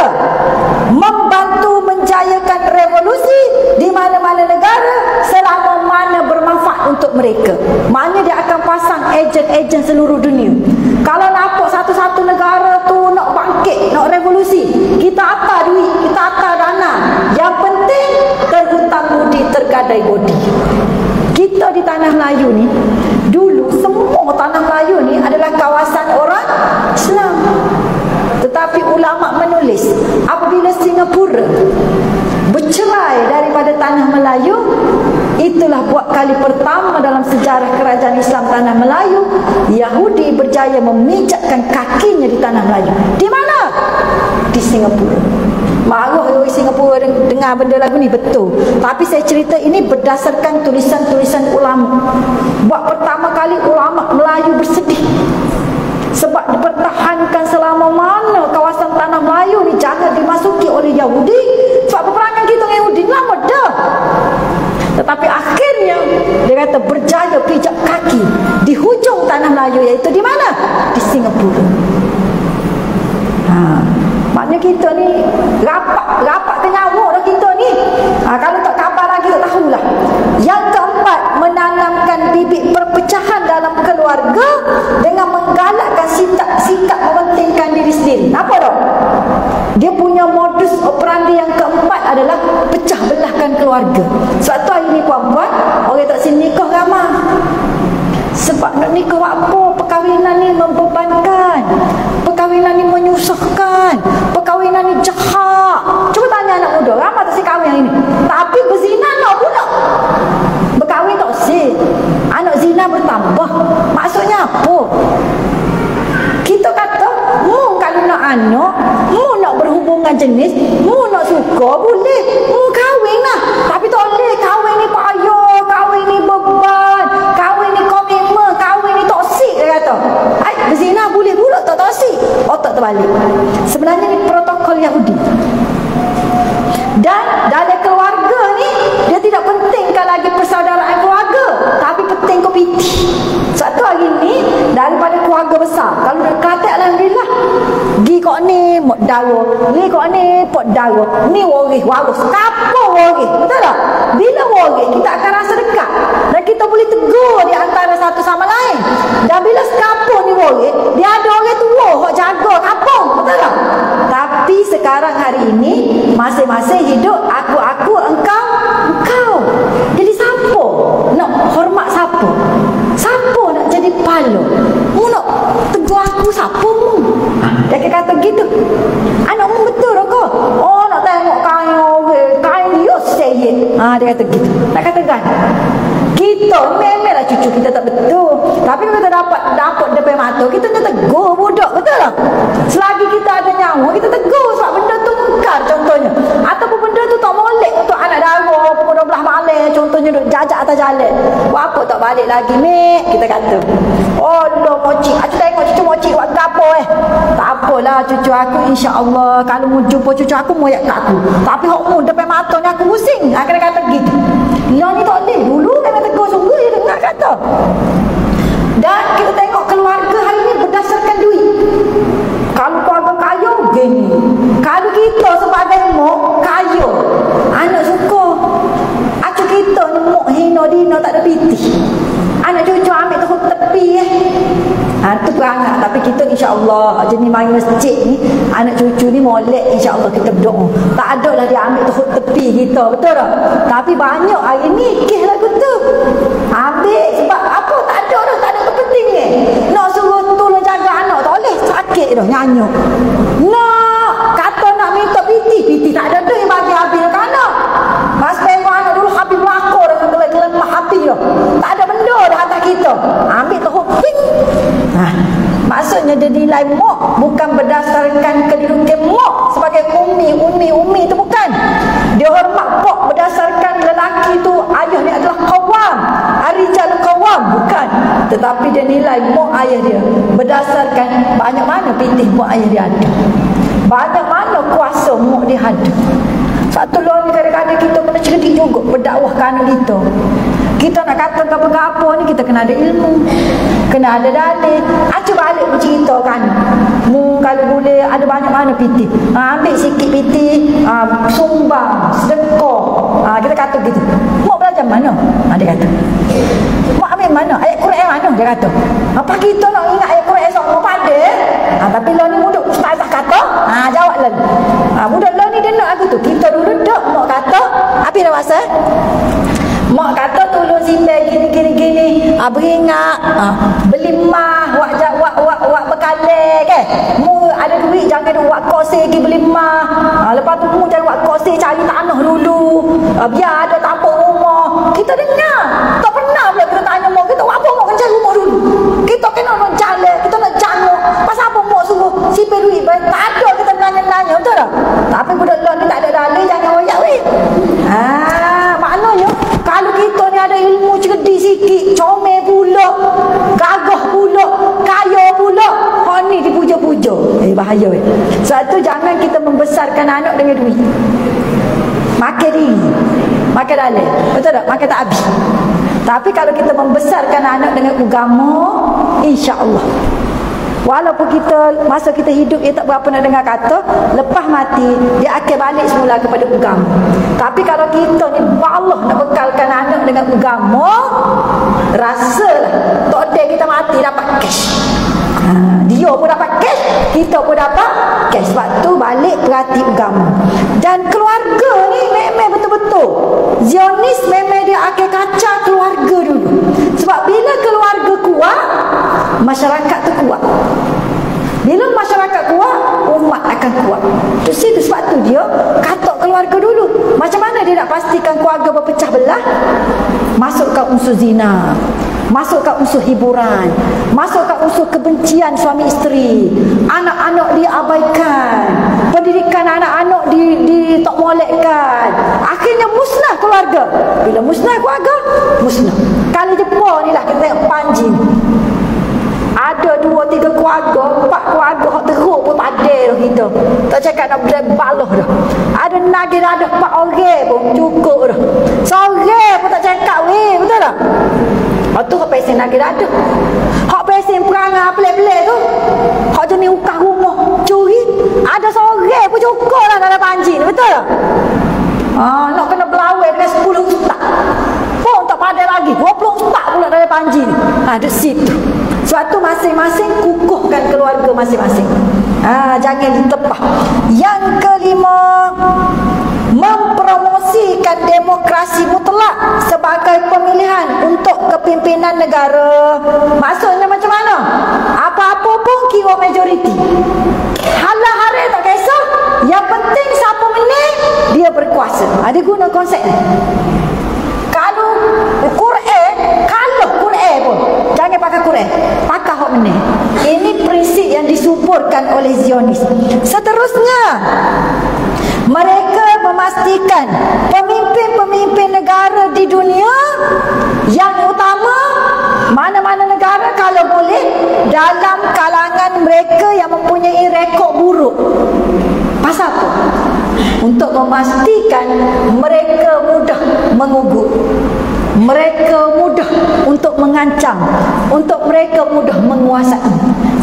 membantu menjayakan revolusi di mana-mana negara selama mana bermanfaat untuk mereka. Maknanya dia akan pasang ejen-ejen seluruh dunia. Kalau nampak satu-satu negara tu nak bangkit, nak revolusi, kita atar duit, kita atar dana. Yang penting terhutang budi, tergadai bodi. Kita di tanah Melayu ni, dulu semua tanah Melayu ni adalah kawasan orang Islam. Tetapi ulama menulis, apabila Singapura bercerai daripada tanah Melayu, itulah buat kali pertama dalam sejarah kerajaan Islam tanah Melayu, Yahudi berjaya memijakkan kakinya di tanah Melayu. Di mana? Di Singapura. Marah orang Singapura dengar benda lagu ni, betul. Tapi saya cerita ini berdasarkan tulisan-tulisan ulama. Buat pertama kali ulama Melayu bersedih sebab dipertahankan selama mana kawasan tanah Melayu ni jangan dimasuki oleh Yahudi. Sebab peperangan kita dengan Yahudi lama dah. Tetapi akhirnya dia kata berjaya pijak kaki di hujung tanah Melayu, iaitu di mana? Di Singapura. Maknanya kita ni rapat ke nyawa dah kita ni. Kalau tak khabar lagi tak tahulah. Yang keempat, menanamkan bibit perpecahan dalam keluarga dengan menggalakkan sikap mementingkan diri sendiri. Apa dah? Dia punya modus operandi yang keempat adalah pecah belahkan keluarga. Sebab tu hari ni puan-puan, orang tak sini nikah ramai. Sebab nak nikah apa? Perkahwinan ni membebankan, perkahwinan ni menyusahkan, perkahwinan ni jahat. Cuba tanya anak muda, ramai tak si kahwin yang ini? Tapi berzina nak pula. Berkahwin tak si. Anak zina bertambah. Maksudnya apa? Kita kata, kalau nak anak, nak berhubungan jenis, nak suka, boleh. Kahwin lah. Tapi tak boleh. Kahwin ni payah, kahwin ni beban, kahwin ni komitmen, kahwin ni toksik, dia kata. Berzina boleh pula tak toksik. Otak terbalik. Sebenarnya ni protokol Yahudi. Dan dalam keluarga ni, dia tidak pentingkan lagi persaudaraan keluarga, tapi penting kompiti. Satu hari ni, daripada keluarga besar, kalau dah kata alhamdulillah, gi kok ni mok dawa, gi kok ni pot dawa, ni waris warus, kapo waris, betul tak? Bila waris, kita akan rasa dekat dan kita boleh tegur di antara satu sama lain. Dan bila sekampung ni waris, dia ada orang tua hok jaga kampung, betul tak? Tapi sekarang hari ini, masing-masing hidup aku, engkau. Jadi siapa nak hormat siapa? Siapa nak jadi pala? Mu nak tegur aku siapa mu? Dia kata gitu. Anak mu betul ke? Oh, nak tengok kain dia seyit. Dia kata gitu. Nak kata kan? Kita memanglah cucu kita tak betul. Tapi kalau kita dapat depan mata, kita nak tegur budak, betul tak? Selagi kita ada nyawa, kita tegur sebab benda tu mungkar contohnya. Ataupun benda tu tak molek untuk anak dara pukul 12 malam, contohnya duduk jajak atas jalan. Apa tak balik lagi, Mek? Kita kata, oh loh moci, aku tengok cucu moci buat apa tak apalah cucu aku, insya-Allah kalau mu jumpa cucu aku moyak kat aku. Tapi hok mu depan mata ni aku pusing. Kena kata gitu. Lah ni tak boleh. Dulu kena tegur sungguh dia dengar kata. Dan kita tengok keluarga hari ni berdasarkan duit. Kalau keluarga kaya, gini. Kalau kita sebagai mak kaya, anak suka. Acu kita ni mak hina dina tak ada piti. Anak cucu ambil tu tepi tu perangai. Tapi kita insya-Allah jenis main masjid ni, anak cucu ni molek, insya-Allah kita berdoa. Tak ada lah dia ambil tu tepi kita, betul tak? Tapi banyak hari ni kes lagu tu. Ambil sebab apa? Tak ada kepentingan. Nak suruh tolong jaga anak tak boleh, sakit dah nyanyuk. Nak kata nak minta piti tak ada duit bagi habis dekat anak. Mas tengok anak dulu habis belakor dengan gelemah habis dah. Tak ada benda dah atas kita. Ambil tu ping. Maksudnya dia nilai mak bukan berdasarkan kedudukan mak sebagai umi itu bukan. Dia hormat pok berdasarkan lelaki tu ayah dia adalah qawam, arijal qawam, bukan. Tetapi dia nilai mak ayah dia berdasarkan banyak mana pitih mak ayah dia ada, banyak mana kuasa mak dia ada. Satu law ni kadang-kadang kita kena cerdik juga berdakwah kerana kita. Kita nak kata apa-apa ni kita kena ada ilmu, kena ada dalil. Cuba balik menceritakan. Kalau boleh ada banyak mana piti. Ambil sikit piti, sumbang, sedekah. Kita kata gitu. Mak belajar mana? Dia kata. Mak ambil mana? Ayat Quran mana? Dia kata. Apa kita nak ingat ayat Quran sama pada? Tapi law ni mudah ustazah kata. Jawab lalu. Mudah law ni dia nak aku tu. Kita dulu dak mak kata. Apa dah masa? Mak kata tolong simpan gini. Beringat. Beli mah. Wak berkalek ke. Mu ada duit jangan wak kosir pergi beli mah. Lepas tu mu jangan wak kosir cari tanah dulu. Biar ada tampuk rumah. Kita dengar. Tak pernah pula kita tanya mak kita. Apa mak kena cari rumah dulu? Kita kena nak jalan. Kita nak janguk. Pasal apa mak suruh simpan duit? Tak ada kita nanya-nanya. Betul tak? Tapi budak law ni tak ada dalil. Jangan wayak weh. Maknanya kalau kita ni ada ilmu cerdik sikit, comel pula, gagah pula, kaya pula, ni dipuja-puja. Bahaya. Sebab tu jangan kita membesarkan anak dengan duit. Makan diri, makan dalil. Betul tak? Makan tak habis. Tapi kalau kita membesarkan anak dengan agama, insya-Allah, walaupun kita masa kita hidup dia tak berapa nak dengar kata, lepas mati dia akan balik semula kepada agama. Tapi kalau kita ni Allah nak bekalkan anak dengan agama, rasalah tak ada kita mati dapat cash. Dia pun dapat cash, kita pun dapat cash. Sebab tu balik perhati agama. Dan keluarga ni memang betul-betul Zionis, memang dia akan kacau keluarga dulu. Sebab bila keluarga kuat, masyarakat tu kuat. Bila masyarakat kuat, umat akan kuat. Tu situ sebab tu dia katok keluarga dulu. Macam mana dia nak pastikan keluarga berpecah belah? Masukkan unsur zina, masukkan unsur hiburan, masukkan unsur kebencian suami isteri, anak-anak diabaikan, pendidikan anak-anak tak molekkan. Akhirnya musnah keluarga. Bila musnah keluarga, musnah. Kali Jepun ni lah kita tengok Panji. Ada 2-3 keluarga, 4 keluarga hak teruk pun tak ada dah kita. Tak cakap nak baloh dah. Ada nagih dah ada 4 orang pun cukup dah. Seorang pun tak cakap weh, betul tak? Hak tu hak pesen nagih dah ada. Hak pesen perangai pelik-pelik tu, hak jenis ukah rumah curi, ada seorang pun cukup lah dalam Panji ni, betul tak? Nak kena berlawan dengan 10 ustaz pun tak pandai lagi. 20 ustaz pula dalam Panji ni. Ada situ. Sebab tu masing-masing kukuhkan keluarga masing-masing. Jangan ditepah. Yang kelima, mempromosikan demokrasi mutlak sebagai pemilihan untuk kepimpinan negara. Maksudnya macam mana? Apa-apa pun kira majoriti. Halah-hari tak kisah. Yang penting siapa menang, dia berkuasa. Ada guna konsep ni. Kalau Quran, kalau Quran pun jangan pakai Quran, pakai hak menang. Ini prinsip yang disuburkan oleh Zionis. Seterusnya, mereka memastikan pemimpin-pemimpin negara di dunia yang utama, mana-mana negara kalau boleh, dalam kalangan mereka yang mempunyai rekod buruk. Pasal apa? Untuk memastikan mereka mudah mengugut, mereka mudah untuk mengancam, untuk mereka mudah menguasai.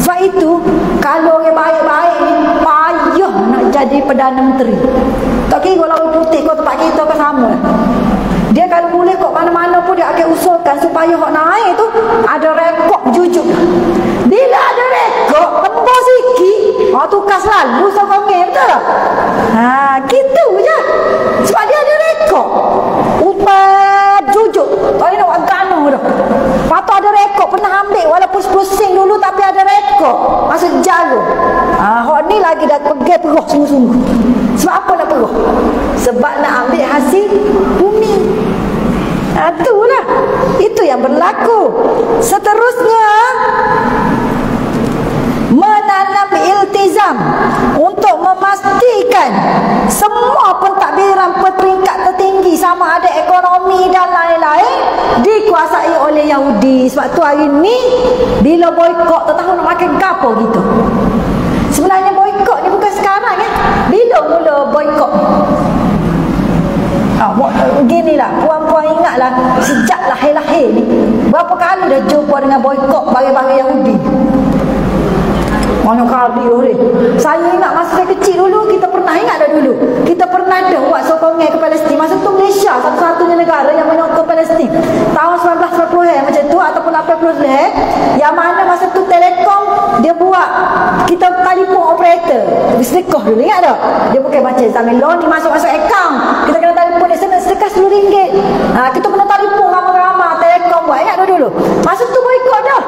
Sebab itu, kalau orang baik-baik ni payah nak jadi Perdana Menteri. Tak kira lawan putih kau tempat kita kan sama. Dia kalau boleh kok mana-mana pun dia akan usulkan supaya hak naik tu ada rekod jujur. Bila ada rekod tembak sikit, tukar selalu sokongnya, betul tak? Gitu je. Sebab dia ada rekod. Upah jujur. Tak boleh nak buat gana dah. Patut ada rekod, pernah ambil walaupun 10 sen dulu tapi ada rekod. Masuk jalur. Hak ni lagi dah pegang perah sungguh-sungguh. Sebab apa nak perah? Sebab nak ambil hasil bumi. Itulah. Itu yang berlaku. Seterusnya, menanam iltizam untuk memastikan semua pentadbiran peringkat tertinggi sama ada ekonomi dan lain-lain dikuasai oleh Yahudi. Sebab tu hari ni bila boikot tak tahu nak makan gapo gitu. Sebenarnya boikot ni bukan sekarang Bila Ginilah, puan-puan ingatlah sejak lahir-lahir ni berapa kali dah jumpa dengan boikot bagi-bagi Yahudi. Mana kali ni? Saya ingat masa saya kecil dulu, kita pernah ingat dah dulu. Kita pernah dah buat sokongan ke Palestin. Masa tu Malaysia satu-satunya negara yang menyokong Palestin. Tahun 1990 macam tu ataupun 80 yang mana masa tu Telekom dia buat kita telefon operator. Sedekah dulu, ingat tak? Dia bukan macam zaman loan ni masuk-masuk akaun. Kita kena telefon dia sana sedekah RM10. Kita kena telefon ramai-ramai Telekom buat. Ingat dulu. Masa tu boikot dah.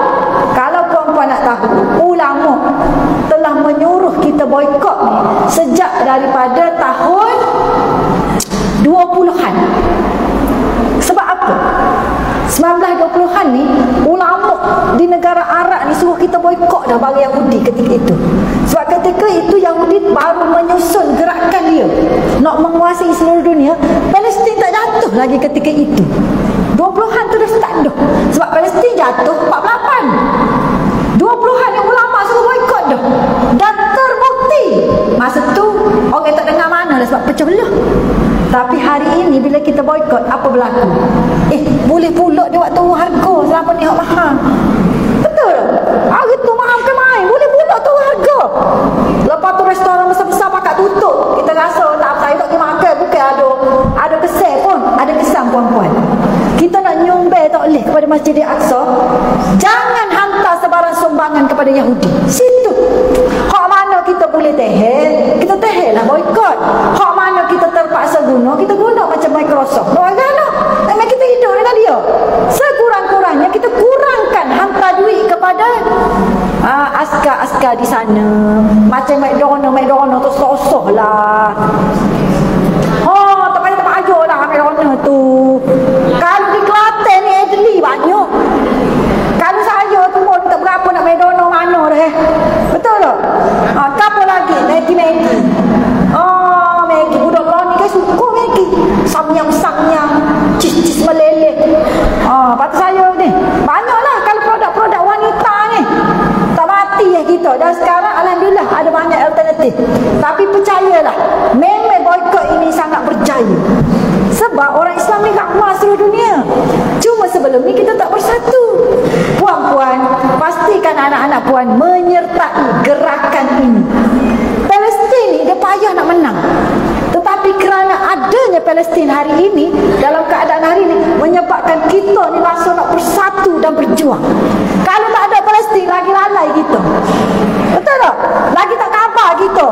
Kalau puan-puan nak tahu, ulama telah menyuruh kita boikot ni sejak daripada tahun 20-an. Sebab apa? 1920-an ni ulama di negara Arab ni suruh kita boikot dah bagi Yahudi ketika itu. Sebab ketika itu Yahudi baru menyusun gerakan dia nak menguasai seluruh dunia. Palestin tak jatuh lagi ketika itu. 20-an tu dah start dah. Sebab Palestin jatuh 48. 20-an yang ulama suruh boikot dah. Dan terbukti masa tu orang tak dengar mana lah sebab pecah belah. Tapi hari ini bila kita boikot, apa berlaku? Boleh pula dia buat turun harga selama ni hak mahal. Betul? Hari tu mahal ke main? Boleh pula turun harga. Lepas tu restoran besar-besar pakat tutup. Kita rasa tak saya tak pergi makan. Bukan ada kesan pun. Ada kesan puan-puan. Kita nak nyumbang tak boleh kepada Masjid Al-Aqsa. Jangan hantar sebarang sumbangan kepada Yahudi. Situ. Hak mana kita boleh tehel, kita tehel lah boikot. Hak mana kita terpaksa guna, kita guna macam Microsoft. Bagaimana? Memang kita hidup dengan dia. Sekurang-kurangnya kita kurangkan hantar duit kepada askar-askar di sana. Macam McDonald tu sosoh lah. Tak payah tempat ajuk lah McDonald tu. Kalau di Kelantan ni Adli banyak. Kalau saya tu pun tak berapa nak McDonald mana dah. Betul tak? Apa lagi? Maggi. Maggi. Budak lah ni kan suka Maggi. Samyang. Cis meleleh. Patut saya ni. Banyaklah kalau produk-produk wanita ni. Tak mati kita. Dan sekarang alhamdulillah ada banyak alternatif. Tapi percayalah, memang boikot ini sangat berjaya. Sebab orang Islam ni ramai seluruh dunia. Cuma sebelum ni kita tak bersatu. Puan-puan, pastikan anak-anak puan menyertai gerakan ini. Palestin ni dia payah nak menang. Tetapi kerana adanya Palestin hari ini, dalam keadaan hari ini, menyebabkan kita ni rasa nak bersatu dan berjuang. Kalau tak ada Palestin, lagi lalai kita. Betul tak? Lagi tak khabar kita.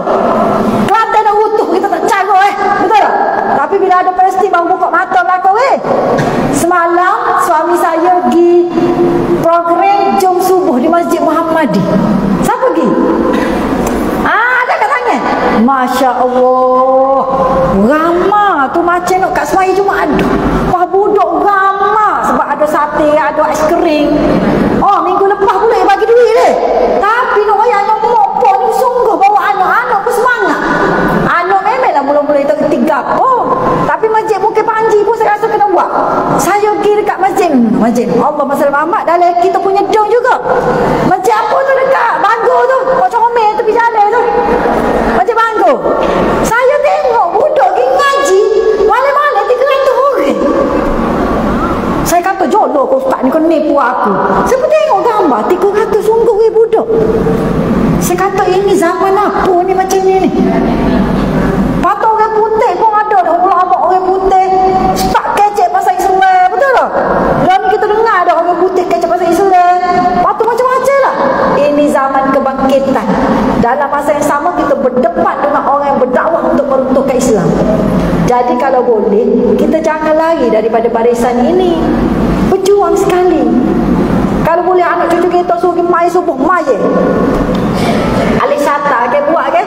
Kelantan dah utuh, kita tak cara Betul tak? Tapi bila ada Palestin, baru buka mata belakang Semalam, suami saya pergi program Jom Subuh di Masjid Muhammadi. Siapa pergi? Ada kat tangan. Masya Allah. Ramah tu macam nak kat semaya Jumaat. Wah budak ramah. Sebab ada sate, ada aiskrim. Minggu lepas pula dia bagi duit dia. Tapi nak bayar anak mopo ni sungguh bawa anak-anak pun semangat. Anak memanglah mula-mula itu ketiga. Tapi masjid Bukit Panji pun saya rasa kena buat. Saya pergi dekat masjid Allah Masya Muhammad dalam kita punya dong juga. Masjid apa tu dekat Bangor tu? Comel tepi jalan tu. Masjid Bangor. Saya tengok budak pergi ngaji malam-malam 300 orang. Saya kata jodoh kau ustaz ni kau nipu aku. Saya pun tengok gambar 300 sungguh budak. Saya kata ini zaman apa ni macam ni. Patut orang putih pun ada dah. Ulama orang putih start kecek pasal Islam. Betul tak? Dan kita dengar ada orang putih kecek pasal Islam. Patut macam-macam lah. Ini zaman kebangkitan. Dalam masa yang sama kita berdepan dengan orang yang berdakwah untuk meruntuhkan Islam. Jadi kalau boleh, kita jangan lari daripada barisan ini. Berjuang sekali. Kalau boleh anak cucu kita suruh mai subuh, mai Alisata ke buat ke?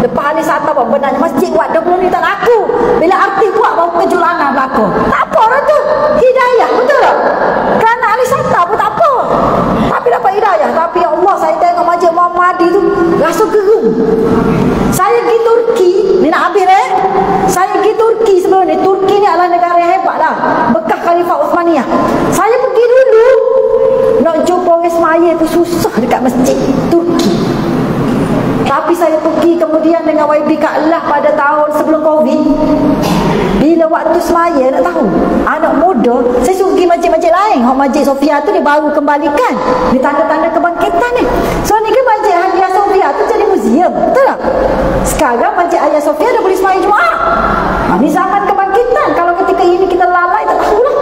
Lepas Alisata pun benarnya masjid buat 20 minit tak laku. Bila artis buat baru kejulangan berlaku. Tak apa lah tu. Hidayah, betul tak? Kerana Alisata pun tak apa. Tapi dapat hidayah. Tapi ya Allah, saya tengok Masjid Muhammadi tu rasa gerung. Saya pergi Turki, ni nak habis Saya pergi Turki sebelum ni. Turki ni adalah negara yang hebat lah. Bekas Khalifah Uthmaniyah. Saya pergi dulu nak jumpa orang semaya tu susah dekat masjid Turki. Tapi saya pergi kemudian dengan YB Ka'lah pada tahun sebelum Covid. Bila waktu semaya nak tahu, anak muda, saya suruh pergi masjid-masjid lain. Masjid Sofia tu dia baru kembalikan. Ni tanda-tanda kebangkitan ni. So ni kan masjid Hagia Sophia tu jadi muzium, betul tak? Sekarang masjid Hagia Sophia dah boleh sembahyang Jumaat. Ni zaman kebangkitan. Kalau ketika ini kita lalai, tak tahulah.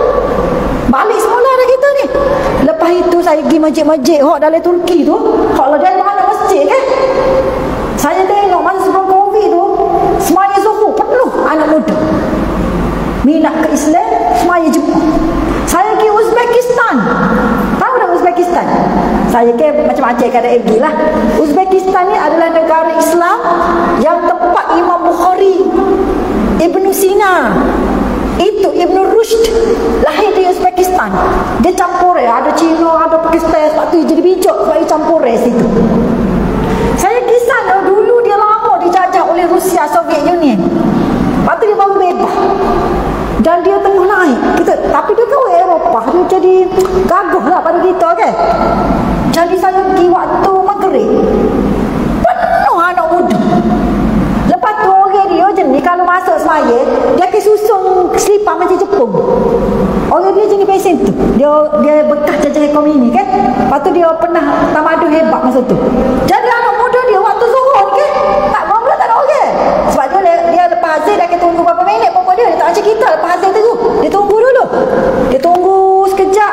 Balik semula dah kita ni. Lepas itu saya pergi masjid-masjid hok dalam Turki tu. Hok lah dari mana masjid kan? Saya tengok masa sebelum Covid tu, semaya Zuhur penuh anak muda. Minat ke Islam, semaya Jumaat. Saya pergi Uzbekistan. Tahu tak Uzbekistan? Saya ke macam-macam kada pergi lah. Uzbekistan ni adalah negara Islam yang tempat Imam Bukhari, Ibnu Sina, itu Ibn Rushd lahir di Uzbekistan. Dia campur ada Cina, ada Pakistan. Sebab tu dia jadi bijak, sebab dia campur situ. Saya kisah dulu dia lama dijajah oleh Rusia, Soviet Union. Lepas tu dia baru bebas. Dan dia tengah naik kita, tapi dia kan Eropah, dia jadi gagah lah pada kita kan. Jadi saya pergi waktu maghrib, penuh anak muda. Lepas tu orang dia jenis kalau masuk semaya, dia akan susung selipar macam Jepun. Orang dia jenis pesen tu, dia bekas jajah komunis kan. Lepas tu dia pernah tamadun hebat masa tu. Jadi anak muda dia waktu zuhur kan, tak berapa tak ada orang. Sebab tu dia lepas azan dia akan tunggu berapa minit pokok dia tak macam kita lepas azan tu. Dia tunggu dulu. Dia tunggu sekejap.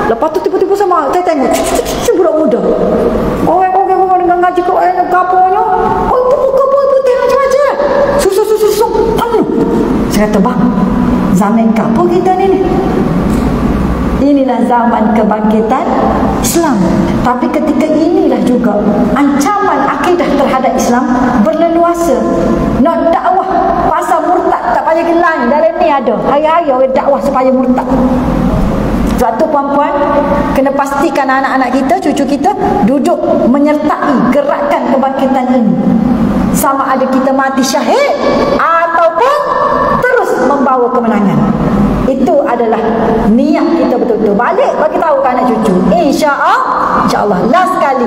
Lepas tu tiba-tiba sama saya tengok budak muda. Orang dengan ngaji Quran kapurnya. Oh, muka putih macam-macam. Susu. Saya kata, bang, zaman kapur kita ni. Inilah zaman kebangkitan Islam. Tapi ketika inilah juga ancaman akidah terhadap Islam berleluasa. Nak dakwah pasal murtad tak payah gelang. Dalam ni ada hari-hari orang dakwah supaya murtad. Sebab tu puan-puan kena pastikan anak-anak kita, cucu kita duduk menyertai gerakan kebangkitan ini. Sama ada kita mati syahid ataupun terus membawa kemenangan. Itu adalah niat kita betul-betul. Balik bagi tahu ke anak cucu. InsyaAllah last kali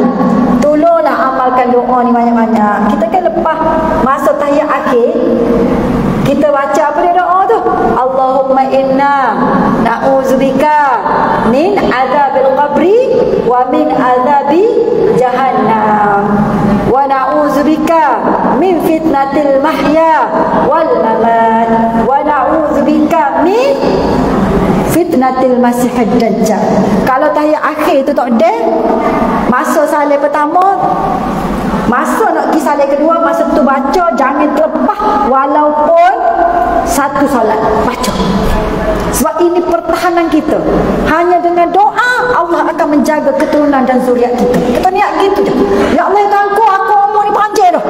tolonglah amalkan doa ni banyak-banyak. Kita kan lepas masa tahiyat akhir, kita baca apa dia doa tu? Allahumma inna na'udzubika min azabil qabri wa min azabi jahannam wa na'udzubika min fitnatil mahya wal mamat wa na'udzubika min fitnatil masihid dajjal. Kalau tahiyat akhir tu tak ada, masa salih pertama, masa nak pergi salih kedua, masa tu baca, jangan terlepas walaupun satu solat baca. Sebab ini pertahanan kita. Hanya dengan doa Allah akan menjaga keturunan dan zuriat kita. Kita niat gitu je. Ya Allah, ya Tuhan, aku umur ni panjang dah.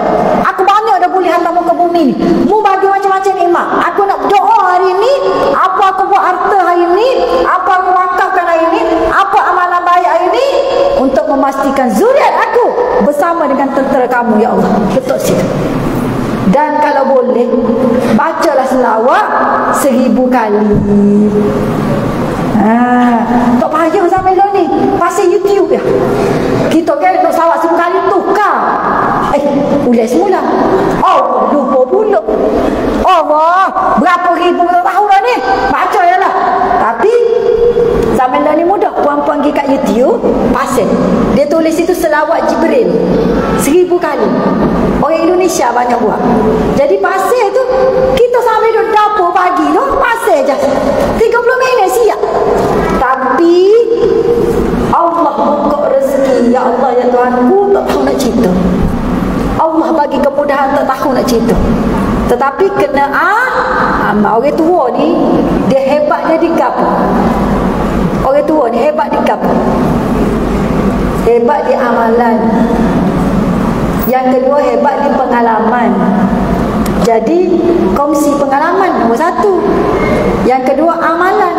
Aku banyak dah boleh hantar muka bumi ni. Mu bagi macam-macam nikmat. Aku nak doa hari ni, apa aku buat harta hari ni, apa aku wakafkan hari ni, apa amalan baik hari ni, untuk memastikan zuriat aku bersama dengan tentera kamu, ya Allah. Betul situ. Dan kalau boleh, bacalah selawat 1000 kali. Tak payah sampai lah ni pasal YouTube ya. Kita kan nak selawat 1000 kali tukar. Ulai semula. Oh, lupa pula. Allah, berapa ribu tahu dah ni. Baca je lah. Tapi zaman dah ni mudah. Puan-puan pergi kat YouTube, pasal dia tulis itu selawat Jibril 1000 kali. Orang Indonesia banyak buat. Jadi pasal tu, kita sampai duduk dapur pagi tu, pasal je 30 minit siap. Tapi Allah buka rezeki. Ya Allah, ya Tuhanku, tak tahu nak cerita. Allah bagi kemudahan, tak tahu nak cerita. Tetapi kena orang tua ni, dia hebatnya di gap. Orang tua ni hebat di gap. Hebat di amalan. Yang kedua, hebat di pengalaman. Jadi kongsi pengalaman nombor 1. Yang kedua, amalan.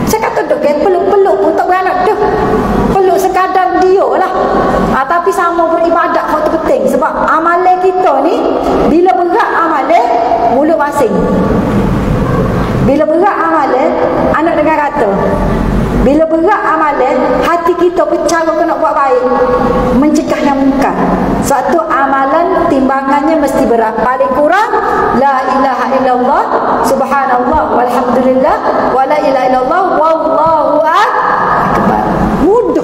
Saya kata dok peluk-peluk pun tak beranak dah. Peluk sekadar dia lah. Tapi sama beribadat kau tu penting. Sebab amalan kita ni, bila berat amalan, mulut masing. Bila berat amalan, anak dengar kata. Bila berat amalan, hati kita bercara nak buat baik, mencegah yang mungkar. Satu amalan timbangannya mesti berat. Paling kurang la ilaha illallah, subhanallah, walhamdulillah, wala ilaha illallah, wallahu akbar. Mudah.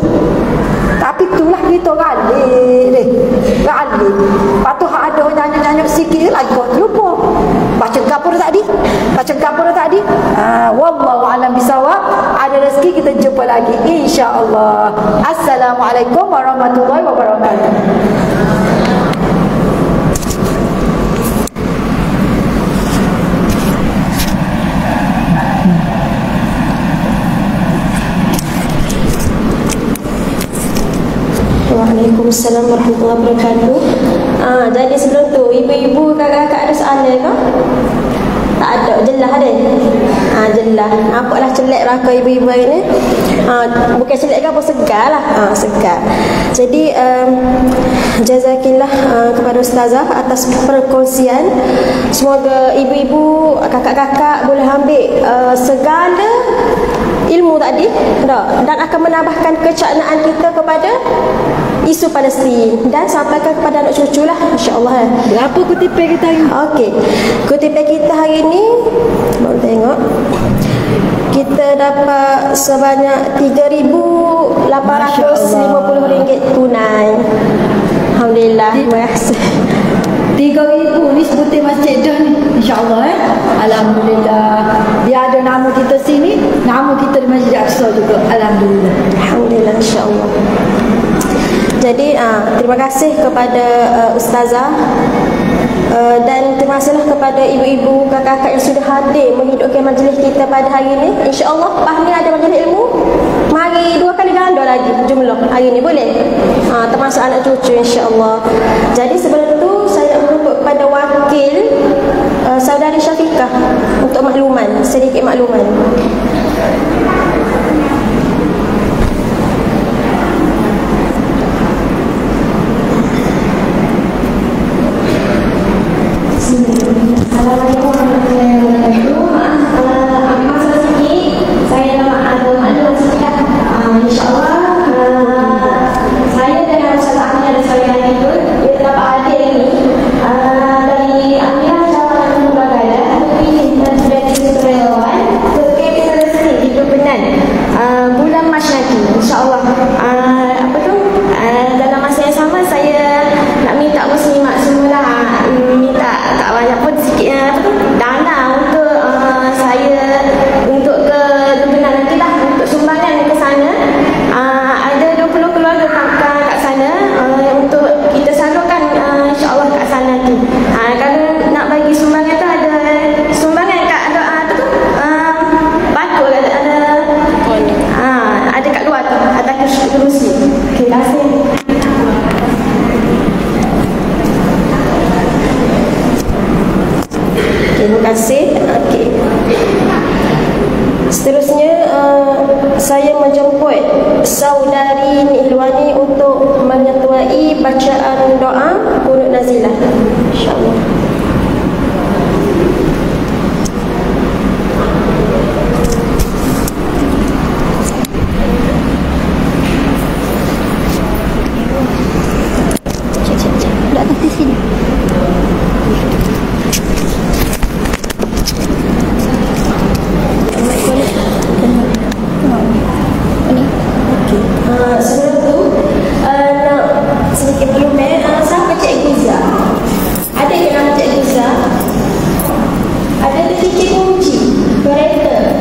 Tapi itulah kita galik deh. Galik. Patuh ada nyanyi-nyanyi sikit lagi kau lupa. Baca kapur tadi. Wallahu a'lam bisawab. Ada rezeki kita jumpa lagi insya-Allah. Assalamualaikum warahmatullahi wabarakatuh. Waalaikumsalam warahmatullahi wabarakatuh. Jadi sebelum tu ibu-ibu kakak-kakak ada soalan ke? Tak ada, jelas ada. Jelas. Nampaklah celak raka ibu-ibu hari ni. Bukan celak ke apa, segar lah. Segar. Jadi jazakillah kepada ustazah atas perkongsian. Semoga ibu-ibu, kakak-kakak boleh ambil segala ilmu tadi dan akan menambahkan kecaknaan kita kepada isu Palestin dan sampaikan kepada anak cucu lah, insya-Allah. Berapa kutipan kita hari ni? Okey. Kutipan kita hari ni baru tengok. Kita dapat sebanyak RM3,850 tunai. Alhamdulillah. Terima kasih. 3,000 ni sebutin masjid dah ni, insya-Allah. Alhamdulillah. Dia ada nama kita sini, nama kita di Masjid Aqsa juga. Alhamdulillah. Alhamdulillah, insya-Allah. Jadi terima kasih kepada ustazah dan terima kasihlah kepada ibu-ibu, kakak-kakak yang sudah hadir menghidupkan majlis kita pada hari ini. InsyaAllah lepas ni ada majlis ilmu, mari 2 kali ganda lagi jumlah hari ini, boleh? Termasuk anak cucu, insyaAllah. Jadi sebelum tu saya nak menuntut kepada wakil saudari Syafiqah untuk makluman, sedikit makluman. Assalamualaikum warahmatullahi wabarakatuh. Masa sikit saya ada maklumat sikit. InsyaAllah saya dengan Ustazah Amir dan saya itu kita dapat hadir ni dari Amir Jawatan Mumbagada terpilih dan sebagai sukarelawan sebagai peserta hidup Penan bulan Mac nanti, insyaAllah. Dalam masa yang sama saya nak minta muslimat semula minta tak banyak pun sikit dana untuk saya untuk ke Lebanon nanti lah, untuk sumbangan ke sana. Ada 20 keluarga kat sana untuk kita salurkan insyaAllah kat sana nanti. Kalau nak bagi sumbangan tu ada sumbangan kat batu ada kat luar tu, ada kerusi. Okay, terima kasih. Terima kasih. Okay. Seterusnya saya menjemput saudari Nihluani untuk mengetuai bacaan doa Qunut Nazilah, insya-Allah. Datang di sini. Sebelum tu nak sedikit maklumat, siapa Cikgu Iza? Ada yang nama Cikgu Iza? Ada titik kunci kereta kan?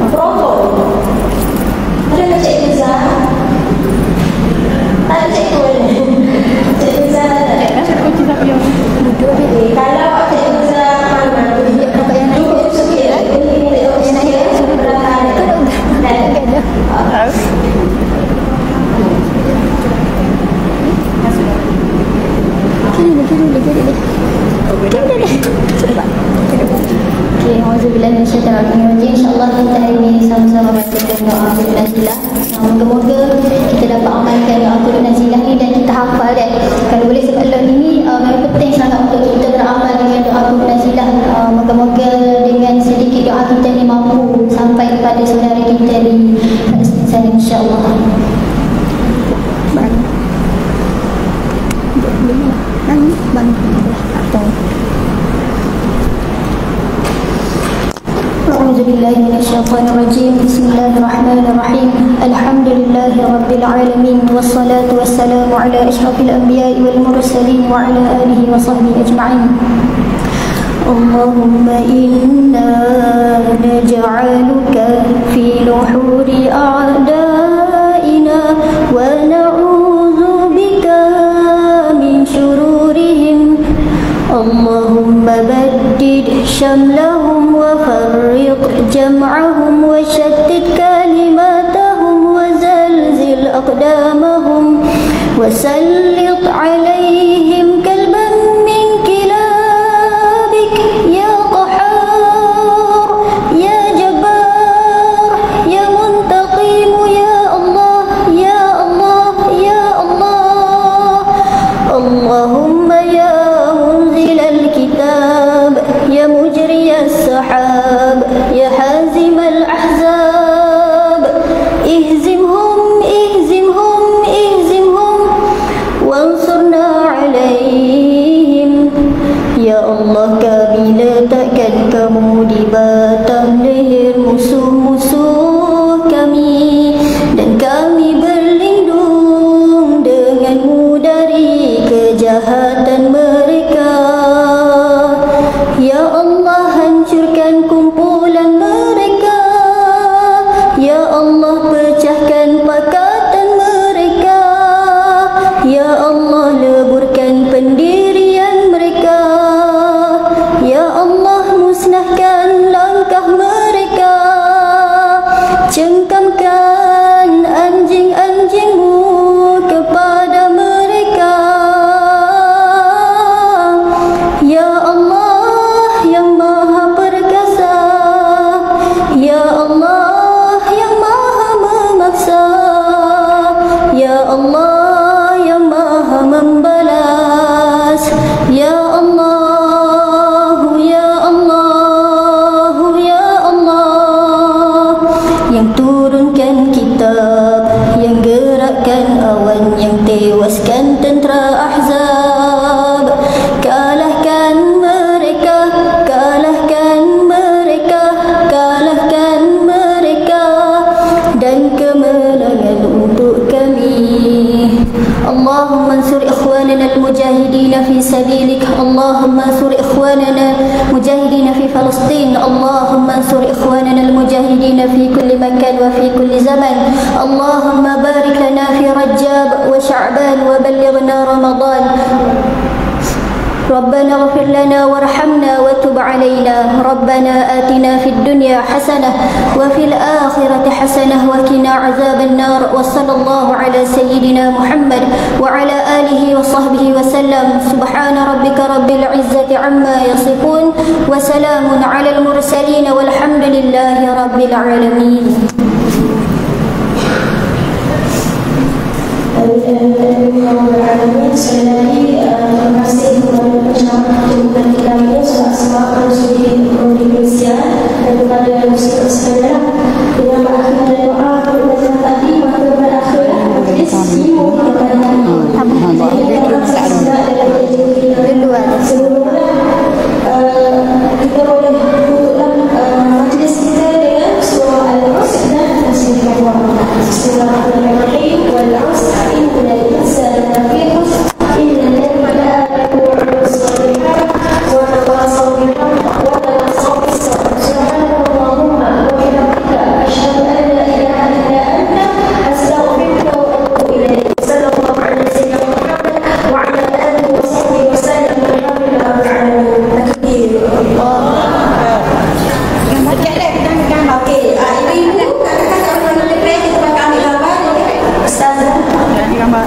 Protol. Ada tak Cikgu Iza? Tak ada Cikgu ni. Cikgu Iza tak ada. Rasa kunci tak payah duduk. Kalau Cikgu Iza mana? Duduk sikit. InsyaAllah kita hari ini sama-sama bacakan doa Qunut Nazilah. Moga-moga kita dapat amalkan doa Qunut Nazilah ni dan kita hafal kan. Kalau boleh sebelum ini memang penting sangat untuk kita beramal dengan doa Qunut Nazilah. Moga-moga dengan sedikit doa kita ni mampu sampai kepada saudara kita di Palestin sana, insyaAllah. أعوذ بالله من الشيطان الرجيم. بسم الله الرحمن الرحيم. الحمد لله رب العالمين والصلاة والسلام على أشرف الأنبياء والمرسلين وعلى آله وصحبه أجمعين. اللهم إنا نجعلك في نحور أعدائنا ونعوذ بك من شرورهم. اللهم بدد شملهم وفرق جمعهم وشتت كلماتهم وزلزل أقدامهم وسلط عليهم كلبا من كلابك يا قحار يا جبار يا منتقم يا الله يا الله يا الله. اللهم يا منزل الكتاب يا مجري السحاب يا حازم الأحزاب اهزمهم اهزمهم اهزمهم وانصرنا عليهم. Ya Allah, kami letakkan kamu di batang leher musuh-musuh kami, dan kami berlindung denganmu dari kejahatan mereka. Ya Allah, hancurkan kumpulan mereka. Ya Allah, pecahkan pakatan mereka. Ya Allah, leburkan pendirian mereka. Ya Allah, musnahkan langkah mereka. Cengkamkan anjing-anjingmu kepada mereka. Ya Allah yang maha perkasa, Ya Allah yang maha memaksa, Ya Allah yang maha membalas. Ya Allah, Ya Allah, Ya Allah yang turunkan kitab, yang gerakkan awan, yang tewaskan tentera Ahzab. Kalahkan mereka, kalahkan mereka, kalahkan mereka, dan kemenangan untuk kami. Allahumma ansur ikhwanana al-mujahidina fi sabilik. Allahumma ansur ikhwanana mujahidina fi Palestin. Allahumma ansur ikhwanana al-mujahidina fi kulli makan wa fi kulli zaman. Allahumma barik lana fi Rajab wa Sya'ban wa ballighna Ramadan. ربنا اغفر لنا وارحمنا وتب علينا. ربنا آتنا في الدنيا حسنة وفي الآخرة حسنة وقنا عذاب النار. وصلى الله على سيدنا محمد وعلى آله وصحبه وسلم. سبحان ربك رب العزة عما يصفون وسلام على المرسلين والحمد لله رب العالمين. Sekali lagi terima kasih kepada penceramah tuntunan kita ini, semua konsul di Malaysia dan kepada muslim sekalian. Dengan mengakhiri doa pembelajaran tadi, maka berakhirlah majlis ilmu pada hari ini. Jadi kita sudah dalam majlis sebelumnya kita boleh tutuplah majlis kita dengan surah Al-Asr dan tasbih Allah. Bismillahirrahmanirrahim. Wal-'asr innal insana lafi khusr illa alladhina amanu wa 'amilus shalihat wa tawasaw bil haqqi wa tawasaw bis sabr. Subhanallahumma wa bihamdika asyhadu an la ilaha illa anta astaghfiruka wa atubu ilaik. Sallallahu alaihi wasallam wa ala alihi wa sahbihi wa sallam. Alhamdulillahi rabbil alamin. Takbir. Okey, ibu-ibu kakak-kakak kalau nak lebih kita pakai ambil gambar. Ustazah. Gambar.